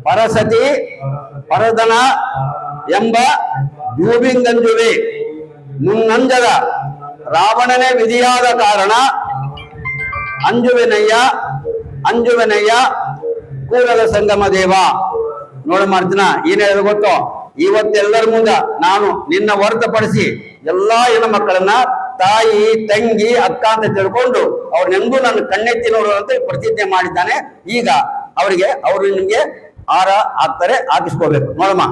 Speaker 6: ಪರಸತಿ ಪರದನ ಎಂಬ ಯೂಬಿಂಗಂಜುವೆ ಮುನ್ನಂಜದ ರಾವಣನೇ ವಿಧಿಯಾದ ಕಾರಣ ಅಂಜುವೆನಯ್ಯ ಕೂಲದ ಸಂಗಮ ದೇವ. ನೋಡ ಮಾಡ್ತೀನ ಏನ್ ಹೇಳಿದ ಗೊತ್ತೋ, ಇವತ್ತೆಲ್ಲರ ಮುಂದ ನಾನು ನಿನ್ನ ಹೊರತುಪಡಿಸಿ ಎಲ್ಲಾ ಹೆಣ್ಣು ಮಕ್ಕಳನ್ನ ತಾಯಿ ತಂಗಿ ಅಕ್ಕ ಅಂತ ತಿಳ್ಕೊಂಡು ಅವ್ರನ್ನೆಂದೂ ನನ್ನ ಕಣ್ಣೆತ್ತಿ ನೋಡು ಅಂತ ಪ್ರತಿಜ್ಞೆ ಮಾಡಿದ್ದಾನೆ. ಈಗ ಅವರು ನಿಮ್ಗೆ ಹಾರ ಹಾಕ್ತಾರೆ, ಹಾಕಿಸ್ಕೋಬೇಕು ನೋಡಮ್ಮ.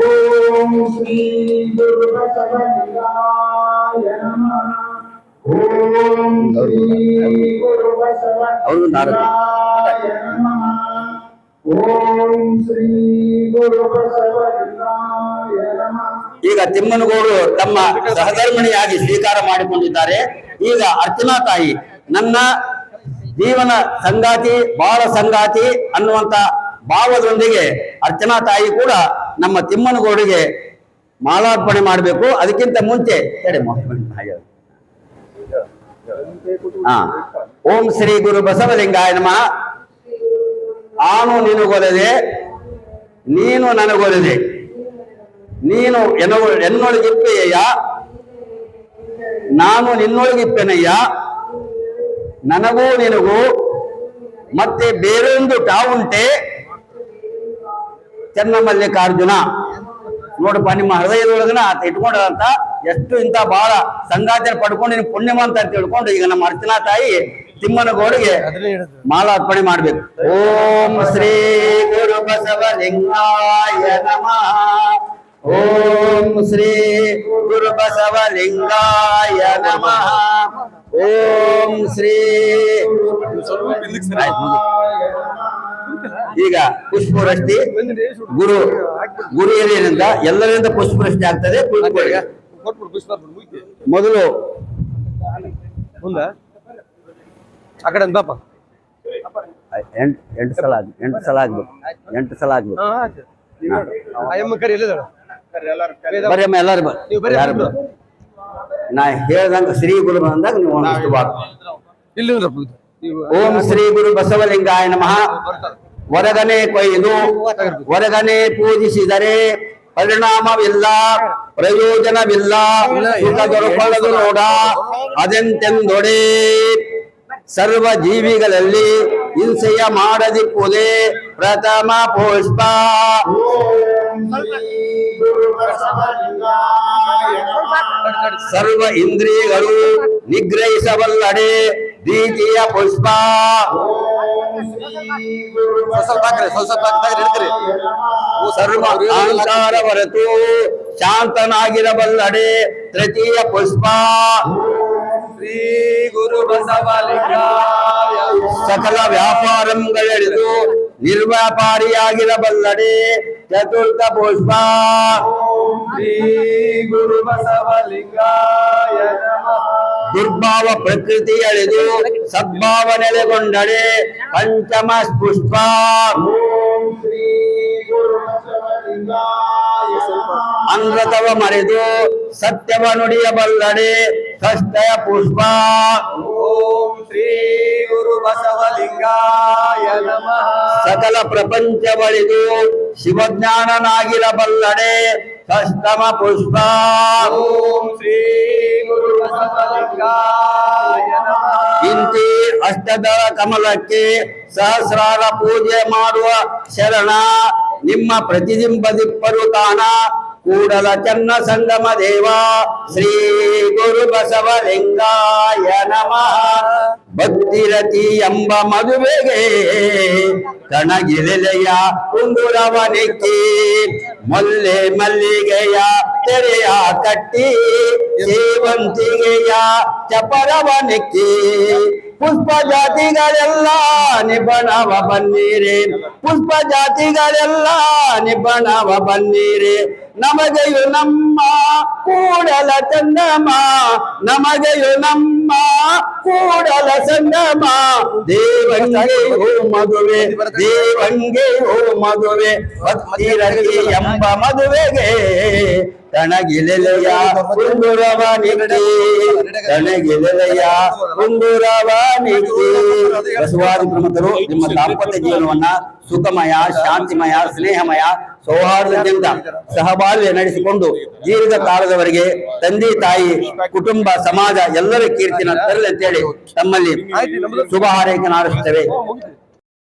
Speaker 7: ಓಂ ಶ್ರೀ ಗುರು ಬಸವಲಿಂಗಾಯ ನಮಃ. ಓಂ ಶ್ರೀ ಗುರು ಬಸವಲಿಂಗಾಯ ನಮಃ. ಓಂ ಶ್ರೀ ಗುರು ಬಸವಲಿಂಗಾಯ ನಮಃ.
Speaker 6: ಈಗ ತಿಮ್ಮನಗೌಡರು ತಮ್ಮ ಸಹಧರ್ಮಿಣಿಯಾಗಿ ಸ್ವೀಕಾರ ಮಾಡಿಕೊಂಡಿದ್ದಾರೆ. ಈಗ ಅರ್ಚನಾ ತಾಯಿ ನನ್ನ ಜೀವನ ಸಂಗಾತಿ ಬಾಳ ಸಂಗಾತಿ ಅನ್ನುವಂತ ಭಾವದೊಂದಿಗೆ ಅರ್ಚನಾ ತಾಯಿ ಕೂಡ ನಮ್ಮ ತಿಮ್ಮನಗೌಡರಿಗೆ ಮಾಲಾರ್ಪಣೆ ಮಾಡಬೇಕು. ಅದಕ್ಕಿಂತ ಮುಂಚೆ ಓಂ ಶ್ರೀ ಗುರು ಬಸವಲಿಂಗಾಯ ನಮಃ. ಆನು ನಿನಗೊಲಿದೆ ನೀನು ನನಗೊಲಿದೆ, ನೀನು ಎನ್ನೊಳಗಿಪ್ಪೆಯ ನಾನು ನಿನ್ನೊಳಗಿಪ್ಪೆನಯ್ಯ, ನನಗೂ ನಿನಗೂ ಮತ್ತೆ ಬೇರೊಂದು ಟಾವುಂಟೆ ಚನ್ನಮಲ್ಲಿಕಾರ್ಜುನ. ನೋಡಪ್ಪ, ನಿಮ್ಮ ಹೃದಯದೊಳಗನ ಆತ ಇಟ್ಕೊಂಡಂತ ಎಷ್ಟು ಇಂತ ಬಹಳ ಸಂಗಾತಿಯನ್ನು ಪಡ್ಕೊಂಡು ನೀನು ಪುಣ್ಯವಂತ ಅಂತ ತಿಳ್ಕೊಂಡು ಈಗ ನಮ್ಮ ಅರ್ಚನಾ ತಾಯಿ ತಿಮ್ಮನಗೌಡಿಗೆ ಮಾಲಾರ್ಪಣೆ ಮಾಡ್ಬೇಕು. ಓಂ ಶ್ರೀ ಗುರು ಬಸವಲಿಂಗಾಯ ನಮಃ. ಓಂ ಶ್ರೀ ಗುರು ಬಸವಲಿಂಗಾಯ ನಮಃ. ಓಂ ಶ್ರೀ. ಈಗ ಪುಷ್ಪವೃಷ್ಟಿ ಗುರು ಹಿರಿಯರಿಂದ ಎಲ್ಲರಿಂದ ಪುಷ್ಪವೃಷ್ಟಿ ಆಗ್ತದೆ. ಮೊದಲು
Speaker 2: ಮುಂದ ಆ ಕಡೆ ಬಾಪ
Speaker 6: 8 ಸಲ ಆಗ್ಬೇಕು. 8 ಸಲ ಆಗ್ಬೇಕು. ಬರ್ರಮ್ಮ ಎಲ್ಲಾರು ನಾ ಹೇಳ್ದಂಗ ಶ್ರೀ ಗುರು ಅಂದಾಗ ನೀವು ಓಂ ಶ್ರೀ ಗುರು ಬಸವಲಿಂಗಾಯ ನಮಃ. ಹೊರಗನೆ ಕೊಯ್ದು ಹೊರಗನೆ ಪೂಜಿಸಿದರೆ ಪರಿಣಾಮವಿಲ್ಲ, ಪ್ರಯೋಜನವಿಲ್ಲ, ಸುಖ ದೊರಕೊಳ್ಳದು ನೋಡ ಅದೆಂತೆಂದೊಡೆ. ಸರ್ವ ಜೀವಿಗಳಲ್ಲಿ ಹಿಂಸೆಯ ಮಾಡದಿಪ್ಪುದೇ ಪ್ರಥಮ ಪುಷ್ಪ. ಸರ್ವ ಇಂದ್ರಿಯಗಳು ನಿಗ್ರಹಿಸಬಲ್ಲಡೆ ದ್ವಿತೀಯ ಪುಷ್ಪ. ಸರ್ವ ಅಹಂಕಾರ ಹೊರತು ಶಾಂತನಾಗಿರಬಲ್ಲಡೆ ತೃತೀಯ ಪುಷ್ಪ.
Speaker 2: ಶ್ರೀ ಗುರು ಬಸವಲಿಂಗಾಯ.
Speaker 6: ಸಕಲ ವ್ಯಾಪಾರಗಳಿದು ನಿರ್ವ್ಯಾಪಾರಿಯಾಗಿರಬಲ್ಲಡೆ ಚತುರ್ಥ ಪುಷ್ಪ.
Speaker 2: ಶ್ರೀ ಗುರು ಬಸವಲಿಂಗಾಯ ನಮಃ.
Speaker 6: ದುರ್ಭಾವ ಪ್ರಕೃತಿ ಅಳಿದು ಸದ್ಭಾವ ನೆಲೆಗೊಂಡಡೆ ಪಂಚಮ ಪುಷ್ಪ. ಅನೃತವ ಮರೆದು ಸತ್ಯವ ನುಡಿಯಬಲ್ಲಡೆ ಷಷ್ಠಯ ಪುಷ್ಪ.
Speaker 5: ಓಂ ಶ್ರೀ ಗುರು ಬಸವಲಿಂಗಾಯ ನಮಃ.
Speaker 6: ಸಕಲ ಪ್ರಪಂಚ ಬಳಿದು ಶಿವಜ್ಞಾನನಾಗಿರಬಲ್ಲಡೆ ಕಸ್ತಮ ಪುಷ್ಪ.
Speaker 5: ಓಂ ಶ್ರೀ ಗುರು ಬಸವಲಿಂಗಾಯ ನಮಃ.
Speaker 6: ಇಂತಿ ಅಷ್ಟದಳ ಕಮಲಕ್ಕೆ ಸಹಸ್ರಾರ ಪೂಜೆ ಮಾಡುವ ಶರಣ ನಿಮ್ಮ ಪ್ರತಿಬಿಂಬದಿಪ್ಪರು ಕಾಣ ಕೂಡಲ ಚನ್ನ ಸಂಗಮ ದೇವ ಶ್ರೀ ಗುರು ಬಸವಲಿಂಗಾಯ ನಮಃ. ಭಕ್ತಿರತಿ ಎಂಬ ಮದುವೆಗೆ ಕಣಗಿಲೆಯ ಕುಂದುರವನಿಕ್ಕಿ ಮಲ್ಲೆ ಮಲ್ಲಿಗೆಯ ತೆರೆಯ ಕಟ್ಟಿ ಸೇವಂತಿಗೆಯ ಚಪರವನಿಕ್ಕಿ ಪುಷ್ಪ ಜಾತಿಗಳೆಲ್ಲ ನಿಬಣವ ಬನ್ನೀರೆ ಪುಷ್ಪ ಜಾತಿಗಳೆಲ್ಲ ನಿಬಣವ ಬನ್ನೀರೆ ನಮಗೆಯು ನಮ್ಮ ಕೂಡಲ ಚಂದಮ ನಮಗೆಯು ನಮ್ಮ ಕೂಡಲ ಸಂಗಮ ದೇವಂಗೆ ಹೋ ಮದುವೆ ದೇವಂಗೆ ಹೋ ಮದುವೆ ಭಕ್ತಿರತಿ ಎಂಬ ಮದುವೆಗೆ ಕಣಗಿಲೆಯ ಕುಂದುರವ ನಿಕ್ಕಿ ಕಣಗಿಲೆಯ ಕುಂದುರವ ನಿಕ್ಕಿ. ಬಸವಾದಿ ಪ್ರಮುಖರು ನಿಮ್ಮ ದಾಂಪತ್ಯ ಜೀವನವನ್ನ ಸುಖಮಯ ಶಾಂತಿಮಯ ಸ್ನೇಹಮಯ ಸೌಹಾರ್ದದಿಂದ ಸಹಬಾಳ್ವೆ ನಡೆಸಿಕೊಂಡು ದೀರ್ಘ ಕಾಲದವರೆಗೆ ತಂದೆ ತಾಯಿ ಕುಟುಂಬ ಸಮಾಜ ಎಲ್ಲರ ಕೀರ್ತಿನ ತರಲಿ ಅಂತೇಳಿ ತಮ್ಮಲ್ಲಿ ಶುಭ ಹಾರೈಕೆ ನಡೆಸುತ್ತೇವೆ.